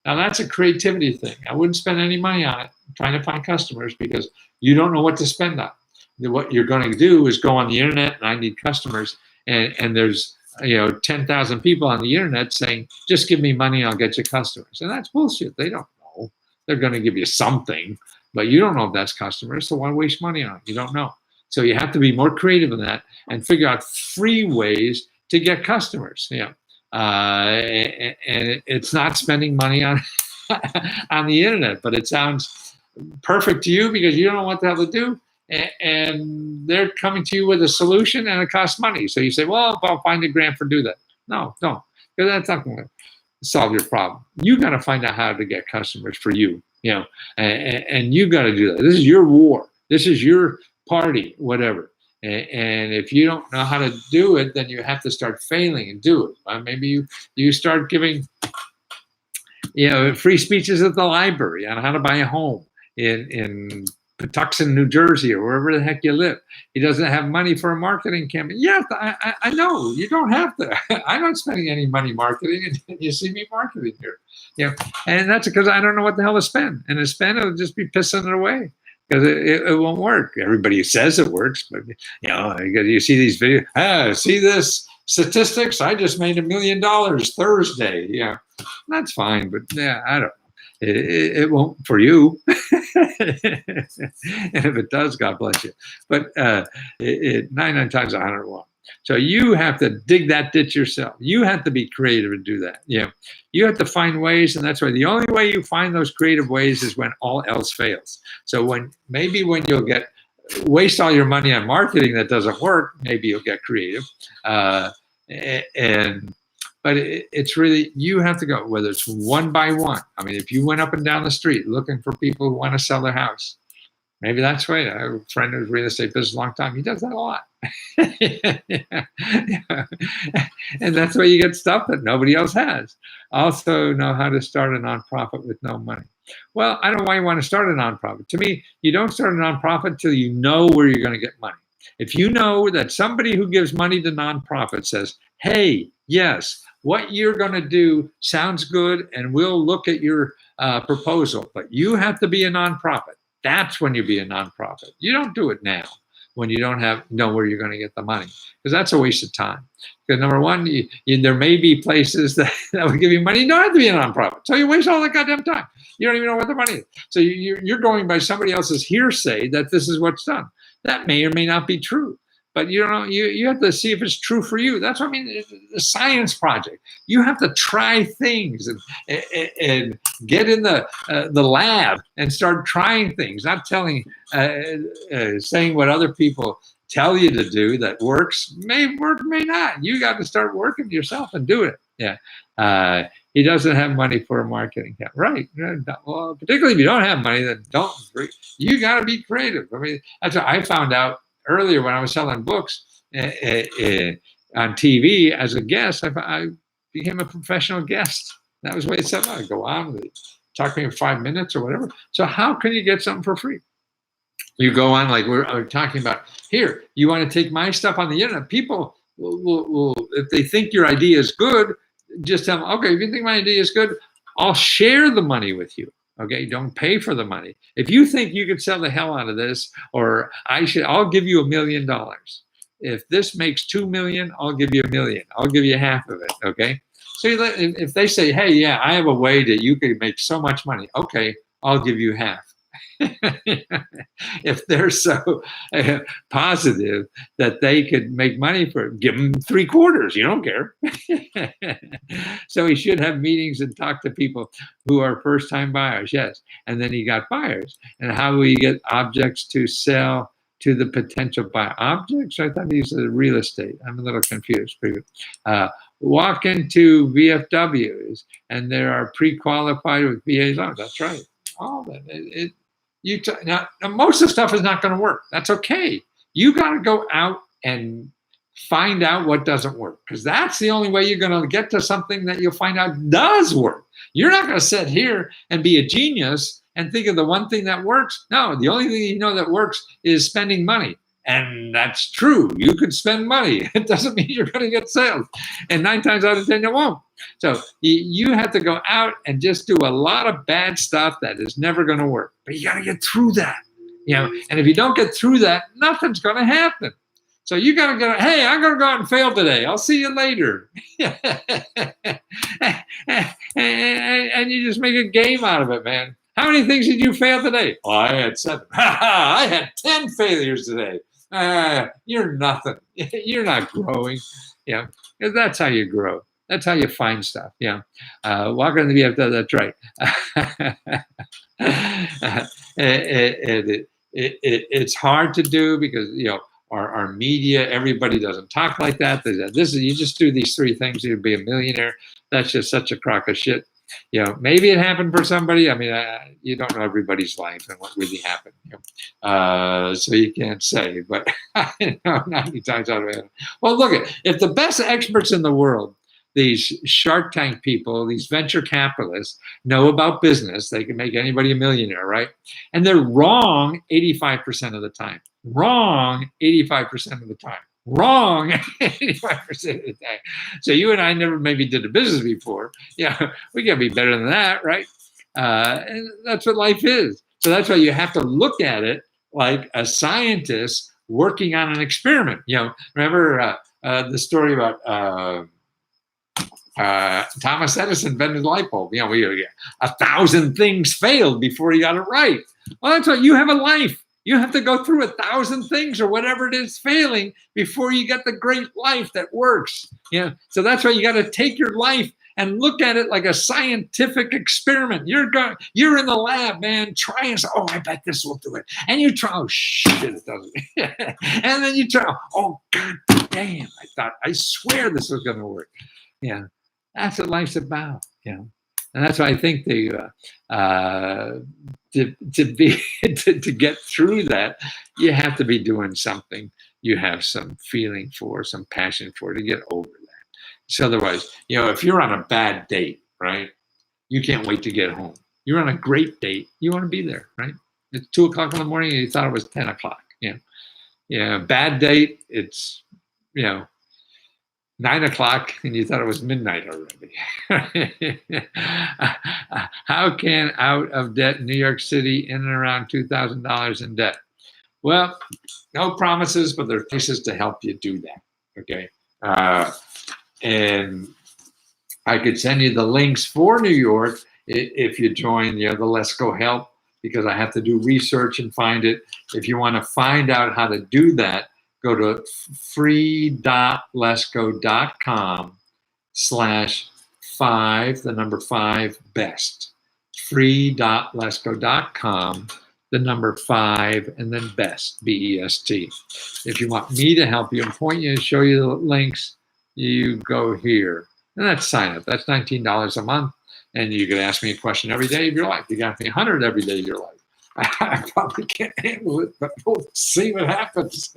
Now that's a creativity thing. I wouldn't spend any money on it trying to find customers because you don't know what to spend on. What you're going to do is go on the internet and I need customers. And there's 10,000 people on the internet saying, just give me money, I'll get you customers. And that's bullshit. They don't know. They're going to give you something, but you don't know if that's customers. So why waste money on it? You don't know. So you have to be more creative in that and figure out free ways to get customers. And it's not spending money on on the internet, but it sounds perfect to you because you don't know what the hell to do. And they're coming to you with a solution and it costs money. So you say, well, I'll find a grant for do that. No, don't. Because that's not going to solve your problem. You got to find out how to get customers for you, and you got to do that. This is your war. This is your party, whatever. And if you don't know how to do it, then you have to start failing and do it. Maybe you start giving, free speeches at the library on how to buy a home in Patuxent, New Jersey, or wherever the heck you live. He doesn't have money for a marketing campaign. Yes, I know. You don't have to. I'm not spending any money marketing, and you see me marketing here. And that's because I don't know what the hell to spend. And to spend, it'll just be pissing it away because it won't work. Everybody says it works, but you see these videos. See this statistics? I just made $1 million Thursday. Yeah, that's fine, but I don't know. It won't for you. And if it does, God bless you. But 99 times 100 won't. So you have to dig that ditch yourself. You have to be creative and do that. You have to find ways, and that's why the only way you find those creative ways is when all else fails. So when you'll waste all your money on marketing that doesn't work, maybe you'll get creative. But it's really, you have to go, whether it's one by one. I mean, if you went up and down the street looking for people who want to sell their house, maybe that's right. I have a friend who's real estate business a long time. He does that a lot. And that's where you get stuff that nobody else has. Also know how to start a nonprofit with no money. Well, I don't know why you want to start a nonprofit. To me, you don't start a nonprofit until you know where you're going to get money. If you know that somebody who gives money to nonprofits says, hey, yes, what you're going to do sounds good, and we'll look at your proposal, but you have to be a nonprofit. That's when you be a nonprofit. You don't do it now when you don't know where you're going to get the money, because that's a waste of time. Because number one, there may be places that will give you money. You don't have to be a nonprofit, so you waste all that goddamn time. You don't even know what the money is. So you're going by somebody else's hearsay that this is what's done. That may or may not be true. But you have to see if it's true for you. That's what I mean. The science project. You have to try things and get in the lab and start trying things. Not saying what other people tell you to do that works. May work, may not. You got to start working yourself and do it. Yeah. He doesn't have money for a marketing account. Right. Well, particularly if you don't have money, then don't. You got to be creative. I mean, that's what I found out earlier when I was selling books on TV as a guest. I became a professional guest. That was the way it's set up. I go on, talk to me in 5 minutes or whatever. So how can you get something for free? You go on, like we're talking about here. You want to take my stuff on the internet. People will if they think your idea is good, just tell them, okay, if you think my idea is good, I'll share the money with you. Okay, don't pay for the money. If you think you could sell the hell out of this, or I'll give you $1 million. If this makes 2 million, I'll give you $1 million. I'll give you half of it. Okay. So if they say, hey, yeah, I have a way that you could make so much money. Okay, I'll give you half. If they're so positive that they could make money for it, give them 3/4. You don't care. So he should have meetings and talk to people who are first-time buyers. Yes, and then he got buyers. And how will you get objects to sell to the potential buyer? Objects? I thought he said real estate. I'm a little confused. Walk into VFWs and there are pre-qualified with VA loans. That's right. All of it. Now, most of the stuff is not going to work. That's okay. You got to go out and find out what doesn't work, because that's the only way you're going to get to something that you'll find out does work. You're not going to sit here and be a genius and think of the one thing that works. No, the only thing you know that works is spending money. And that's true. You could spend money. It doesn't mean you're going to get sales. And 9 times out of 10, you won't. So you have to go out and just do a lot of bad stuff that is never going to work. But you got to get through that. And if you don't get through that, nothing's going to happen. So you got to go, hey, I'm going to go out and fail today. I'll see you later. And you just make a game out of it, man. How many things did you fail today? Oh, I had 7. I had 10 failures today. You're nothing. You're not growing. That's how you grow. That's how you find stuff. Walk on the VFW. That's right. It's hard to do because our media. Everybody doesn't talk like that. You just do these 3 things, you'd be a millionaire. That's just such a crock of shit. Maybe it happened for somebody. I mean, you don't know everybody's life and what really happened. So you can't say, but 90 times out of 100. Well, look, if the best experts in the world, these Shark Tank people, these venture capitalists, know about business, they can make anybody a millionaire, right? And they're wrong 85% of the time. Wrong 85% of the time. Wrong 85% of the time. So you and I never maybe did a business before. We got to be better than that, right? And that's what life is. So that's why you have to look at it like a scientist working on an experiment. Remember the story about Thomas Edison invented the light bulb. 1,000 things failed before he got it right. Well, that's what you have a life. You have to go through 1,000 things or whatever it is failing before you get the great life that works. So that's why you got to take your life and look at it like a scientific experiment. You're in the lab, man, trying. Oh, I bet this will do it. And you try. Oh shit, it doesn't. And then you try. Oh god damn! I swear this was going to work. That's what life's about. And that's why I think to get through that, you have to be doing something you have some feeling for, some passion for, to get over that. So otherwise, if you're on a bad date, right, you can't wait to get home. You're on a great date, you want to be there, right? It's 2 o'clock in the morning and you thought it was 10 o'clock. Bad date, it's 9 o'clock and you thought it was midnight already. How can out of debt New York City in and around $2,000 in debt? Well, no promises, but there are places to help you do that. Okay. And I could send you the links for New York if you join, the Lesko Help, because I have to do research and find it. If you want to find out how to do that, go to free.lesko.com/5, the number 5 best. Free.lesko.com, the number 5, and then best, B-E-S-T. If you want me to help you and point you and show you the links, you go here. And that's sign up. That's $19 a month. And you can ask me a question every day of your life. You can ask me 100 every day of your life. I probably can't handle it, but we'll see what happens.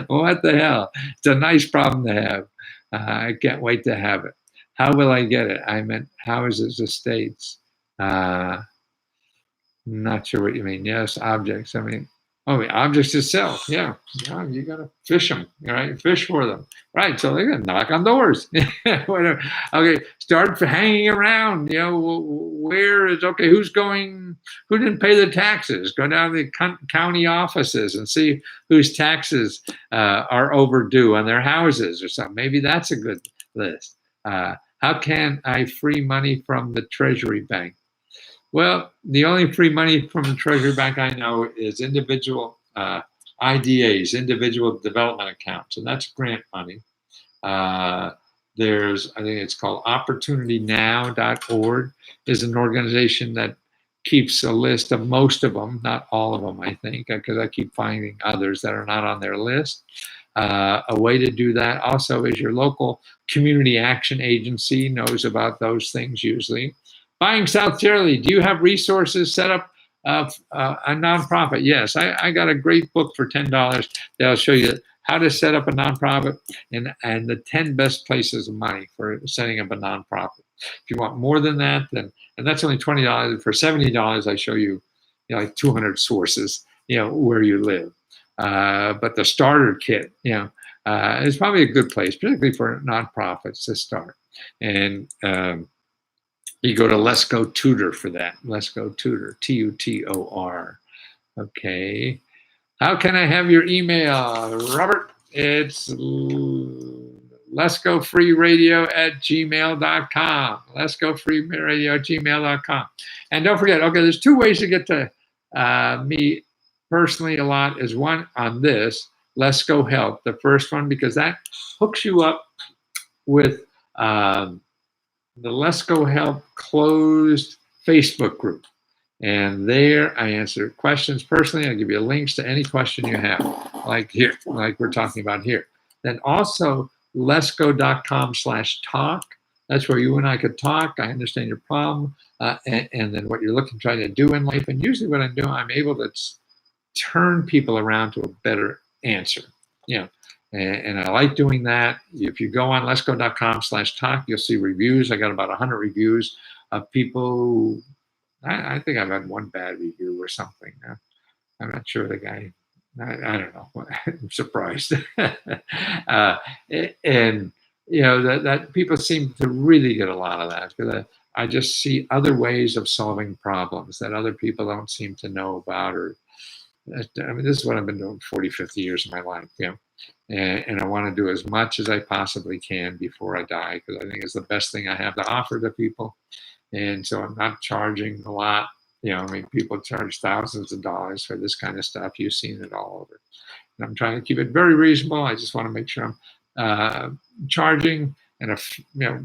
What the hell? It's a nice problem to have. I can't wait to have it. How will I get it? I meant, how is it estates? Not sure what you mean. Yes, objects. I mean, objects to sell. Yeah, you gotta fish them. Right, fish for them. Right. So they're gonna knock on doors. Whatever. Okay. Start hanging around. Where is okay? Who's going? Who didn't pay the taxes? Go down to the county offices and see whose taxes are overdue on their houses or something. Maybe that's a good list. How can I free money from the Treasury Bank? Well, the only free money from the Treasury Bank I know is individual IDAs, individual development accounts, and that's grant money. There's, I think it's called opportunitynow.org, is an organization that keeps a list of most of them, not all of them, I think, because I keep finding others that are not on their list. A way to do that also is your local community action agency knows about those things usually. Buying South Jersey, do you have resources set up a nonprofit? Yes, I got a great book for $10 that'll show you how to set up a nonprofit and the 10 best places of money for setting up a nonprofit. If you want more than that, then, and that's only $20. For $70, I show you, like 200 sources, where you live. But the starter kit, is probably a good place, particularly for nonprofits to start. And you go to Lesko Tutor for that. Lesko Tutor, Tutor. Okay. How can I have your email, Robert? It's leskofreeradio@gmail.com. Leskofreeradio@gmail.com. And don't forget, okay, there's 2 ways to get to me personally a lot. Is one on this, Lesko Help, the first one, because that hooks you up with the Lesko Help closed Facebook group. And there I answer questions personally. I'll give you links to any question you have, like here, like we're talking about here. Then also lesko.com/talk. That's where you and I could talk. I understand your problem and then what you're trying to do in life. And usually what I'm doing, I'm able to turn people around to a better answer. And I like doing that. If you go on lesko.com/talk, you'll see reviews. I got about 100 reviews of people who, I think I've had one bad review or something. I'm not sure the guy, I don't know. I'm surprised. And, that people seem to really get a lot of that, because I just see other ways of solving problems that other people don't seem to know about. Or, I mean, this is what I've been doing 40, 50 years of my life. And I want to do as much as I possibly can before I die, because I think it's the best thing I have to offer to people. And so I'm not charging a lot. People charge thousands of dollars for this kind of stuff. You've seen it all over. And I'm trying to keep it very reasonable. I just want to make sure I'm charging and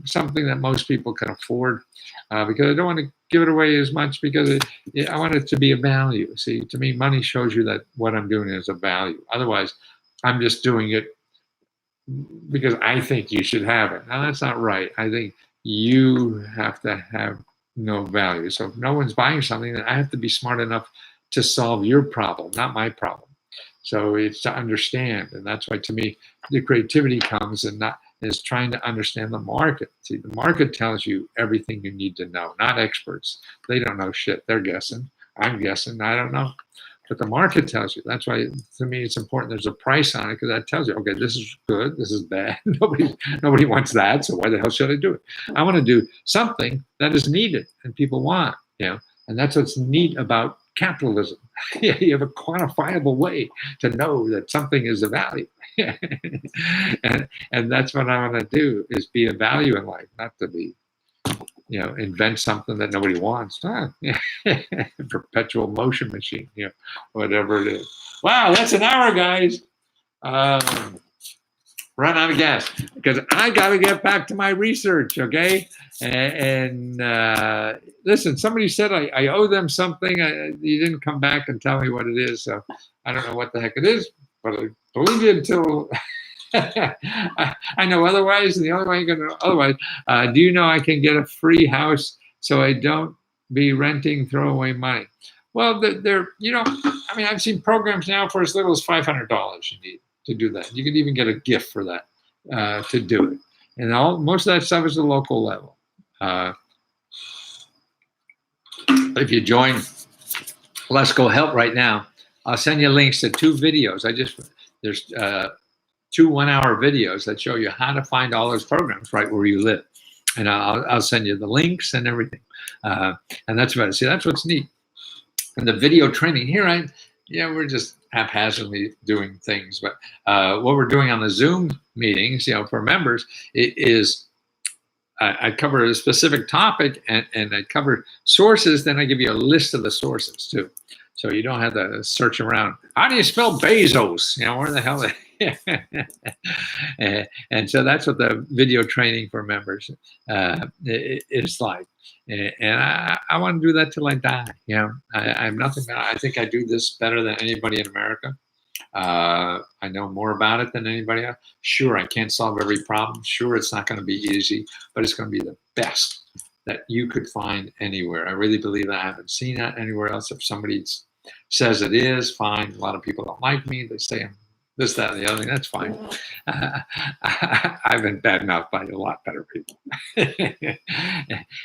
something that most people can afford, because I don't want to give it away as much, because I want it to be a value. See, to me, money shows you that what I'm doing is a value. Otherwise, I'm just doing it because I think you should have it. Now, that's not right. I think you have to have no value. So if no one's buying something, then I have to be smart enough to solve your problem, not my problem. So it's to understand. And that's why, to me, the creativity comes is trying to understand the market. See, the market tells you everything you need to know, not experts. They don't know shit. They're guessing. I'm guessing. I don't know. but the market tells you. That's why, to me, it's important there's a price on it, because that tells you, okay, this is good, this is bad. Nobody wants that, so why the hell should I do it? I want to do something that is needed and people want, and that's what's neat about capitalism. You have a quantifiable way to know that something is of value. and that's what I want to do, is be a value in life, not to be, invent something that nobody wants. Perpetual motion machine, whatever it is. Wow, that's an hour, guys. Run out of gas, because I got to get back to my research, okay? And listen, somebody said I owe them something. You didn't come back and tell me what it is, so I don't know what the heck it is, but I believe you until I know otherwise. And the only way you're going to know otherwise, do you know I can get a free house so I don't be renting throwaway money? Well, I've seen programs now for as little as $500 you need to do that. You can even get a gift for that to do it. And most of that stuff is at the local level. If you join Lesko Help right now, I'll send you links to 2 videos. There's 2 one-hour videos that show you how to find all those programs right where you live. And I'll send you the links and everything. And that's about it. See, that's what's neat. And the video training here, we're just haphazardly doing things. But what we're doing on the Zoom meetings, for members, is I cover a specific topic and I cover sources. Then I give you a list of the sources too. So you don't have to search around. How do you spell Bezos? Where the hell? And so that's what the video training for members is like. And I want to do that till I die. I'm nothing. I think I do this better than anybody in America. I know more about it than anybody else. Sure, I can't solve every problem. Sure, it's not going to be easy, but it's going to be the best that you could find anywhere. I really believe that. I haven't seen that anywhere else. If somebody says it is, fine. A lot of people don't like me. They say I'm this, that, and the other thing. That's fine. I've been badmouthed by a lot better people.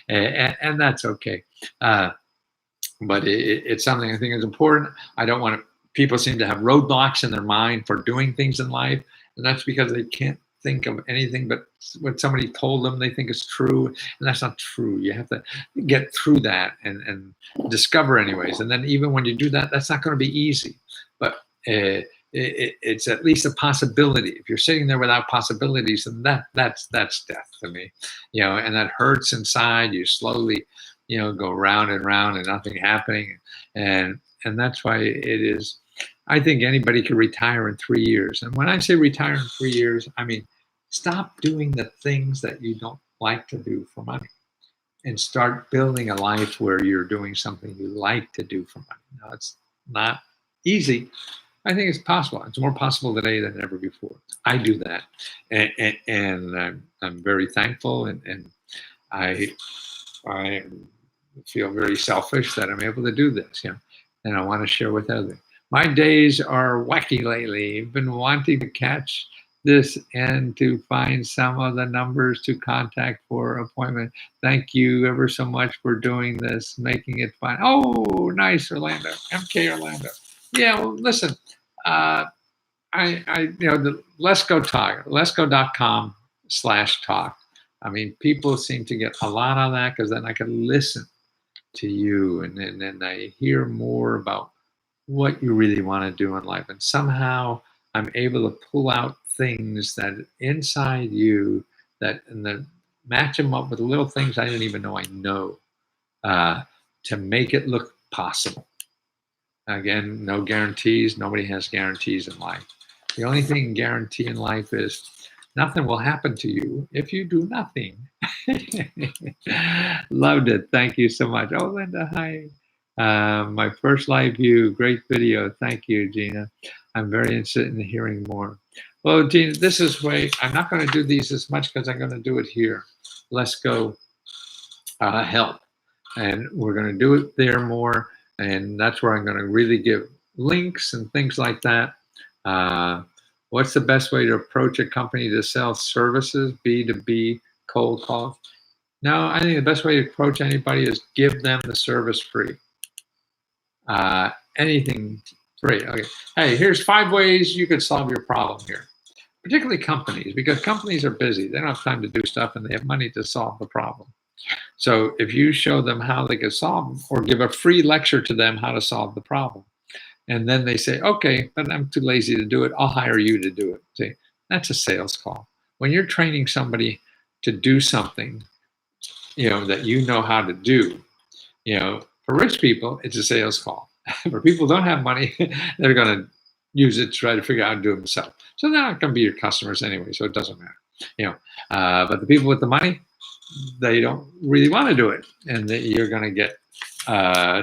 and that's okay. But it's something I think is important. I don't want people seem to have roadblocks in their mind for doing things in life. And that's because they can't think of anything but what somebody told them they think is true. And that's not true. You have to get through that and discover anyways. And then even when you do that, that's not going to be easy. But it's at least a possibility. If you're sitting there without possibilities, then that's death to me. And that hurts inside. You slowly, go round and round and nothing happening. And that's why it is, I think anybody could retire in 3 years. And when I say retire in 3 years, I mean, stop doing the things that you don't like to do for money and start building a life where you're doing something you like to do for money. Now, it's not easy. I think it's possible. It's more possible today than ever before. I do that. And I'm very thankful. And I feel very selfish that I'm able to do this. And I want to share with others. My days are wacky lately. I've been wanting to catch this and to find some of the numbers to contact for appointment. Thank you ever so much for doing this, making it fun. Oh, nice, Orlando, MK Orlando. Yeah, well, listen, the Lesko Talk, Lesko.com/talk. I mean, people seem to get a lot on that because then I can listen to you and then I hear more about what you really want to do in life. And somehow I'm able to pull out things that inside you and then match them up with little things I didn't even know I know to make it look possible. Again, no guarantees. Nobody has guarantees in life. The only thing guarantee in life is nothing will happen to you if you do nothing. Loved it. Thank you so much. Oh, Linda, hi. My first live view, great video. Thank you, Gina. I'm very interested in hearing more. Well, Gina, this is way, I'm not going to do these as much because I'm going to do it here. Lesko Help. And we're going to do it there more. And that's where I'm going to really give links and things like that. What's the best way to approach a company to sell services, B2B, cold calls? No, I think the best way to approach anybody is give them the service free. anything free. Okay. Hey, here's 5 ways you could solve your problem here. Particularly companies, because companies are busy. They don't have time to do stuff and they have money to solve the problem. So if you show them how they can solve or give a free lecture to them how to solve the problem, and then they say, okay, but I'm too lazy to do it, I'll hire you to do it. See, that's a sales call. When you're training somebody to do something, that you know how to do, for rich people, it's a sales call. For people who don't have money, they're going to use it to try to figure out how to do it themselves. So they're not going to be your customers anyway, so it doesn't matter. But the people with the money, they don't really want to do it, and that you're going to get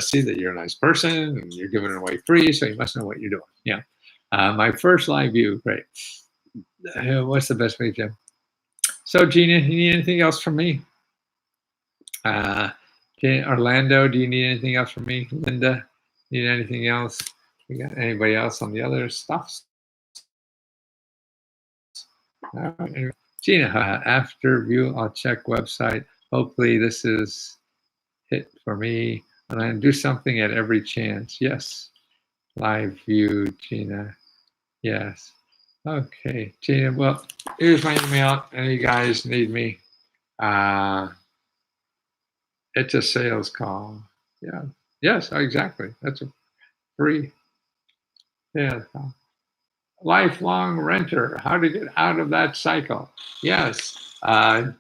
see that you're a nice person and you're giving it away free, so you must know what you're doing. My first live view, great. What's the best way, Jim? So, Gina, you need anything else from me? Orlando, do you need anything else from me? Linda, need anything else? We got anybody else on the other stuff? All right. Gina, after view, I'll check website. Hopefully this is it for me. And I do something at every chance. Yes. Live view, Gina. Yes. Okay, Gina. Well, here's my email. Any guys need me? It's a sales call. Yeah. Yes, exactly. That's a free sales call. Lifelong renter. How to get out of that cycle? Yes. I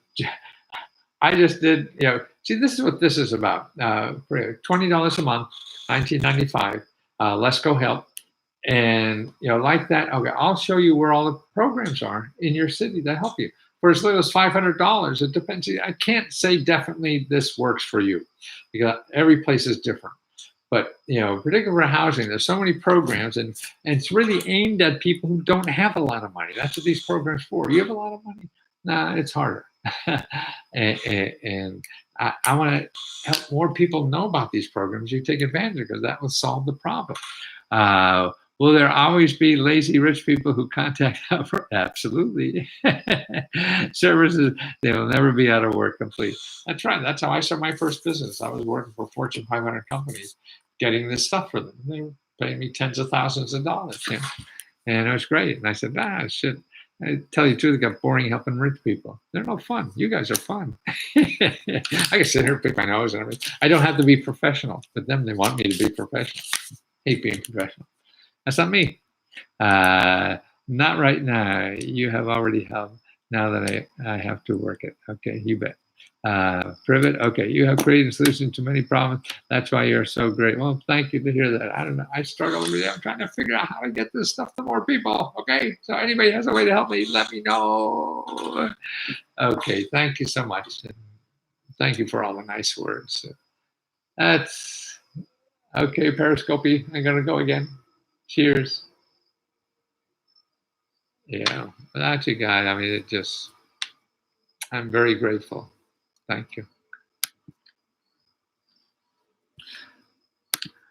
just did. See, this is what this is about. For $20 a month, $19.95. Lesko help. And like that, okay, I'll show you where all the programs are in your city that help you for as little as $500. It depends. I can't say definitely this works for you because every place is different. But particularly for housing, there's so many programs, and it's really aimed at people who don't have a lot of money. That's what these programs for. You have a lot of money? Nah, it's harder. and I want to help more people know about these programs. You take advantage because that will solve the problem. Will there always be lazy rich people who contact out for? Absolutely. Services, they will never be out of work complete. That's right. That's how I started my first business. I was working for Fortune 500 companies, getting this stuff for them. They were paying me tens of thousands of dollars. And it was great. And I said, shit. I tell you the truth, it got boring helping rich people. They're no fun. You guys are fun. I can sit here and pick my nose and everything. I don't have to be professional, but them, they want me to be professional. Hate being professional. That's not me. Not right now. You have already helped. Now that I have to work it. Okay, you bet. Privet, okay, you have created a solution to many problems. That's why you're so great. Well, thank you to hear that. I don't know. I struggle every day. I'm trying to figure out how to get this stuff to more people. Okay, so anybody has a way to help me, let me know. Okay, thank you so much. And thank you for all the nice words. That's okay, Periscopy. I'm going to go again. Cheers. Yeah, that's you guys. I mean, I'm very grateful. Thank you.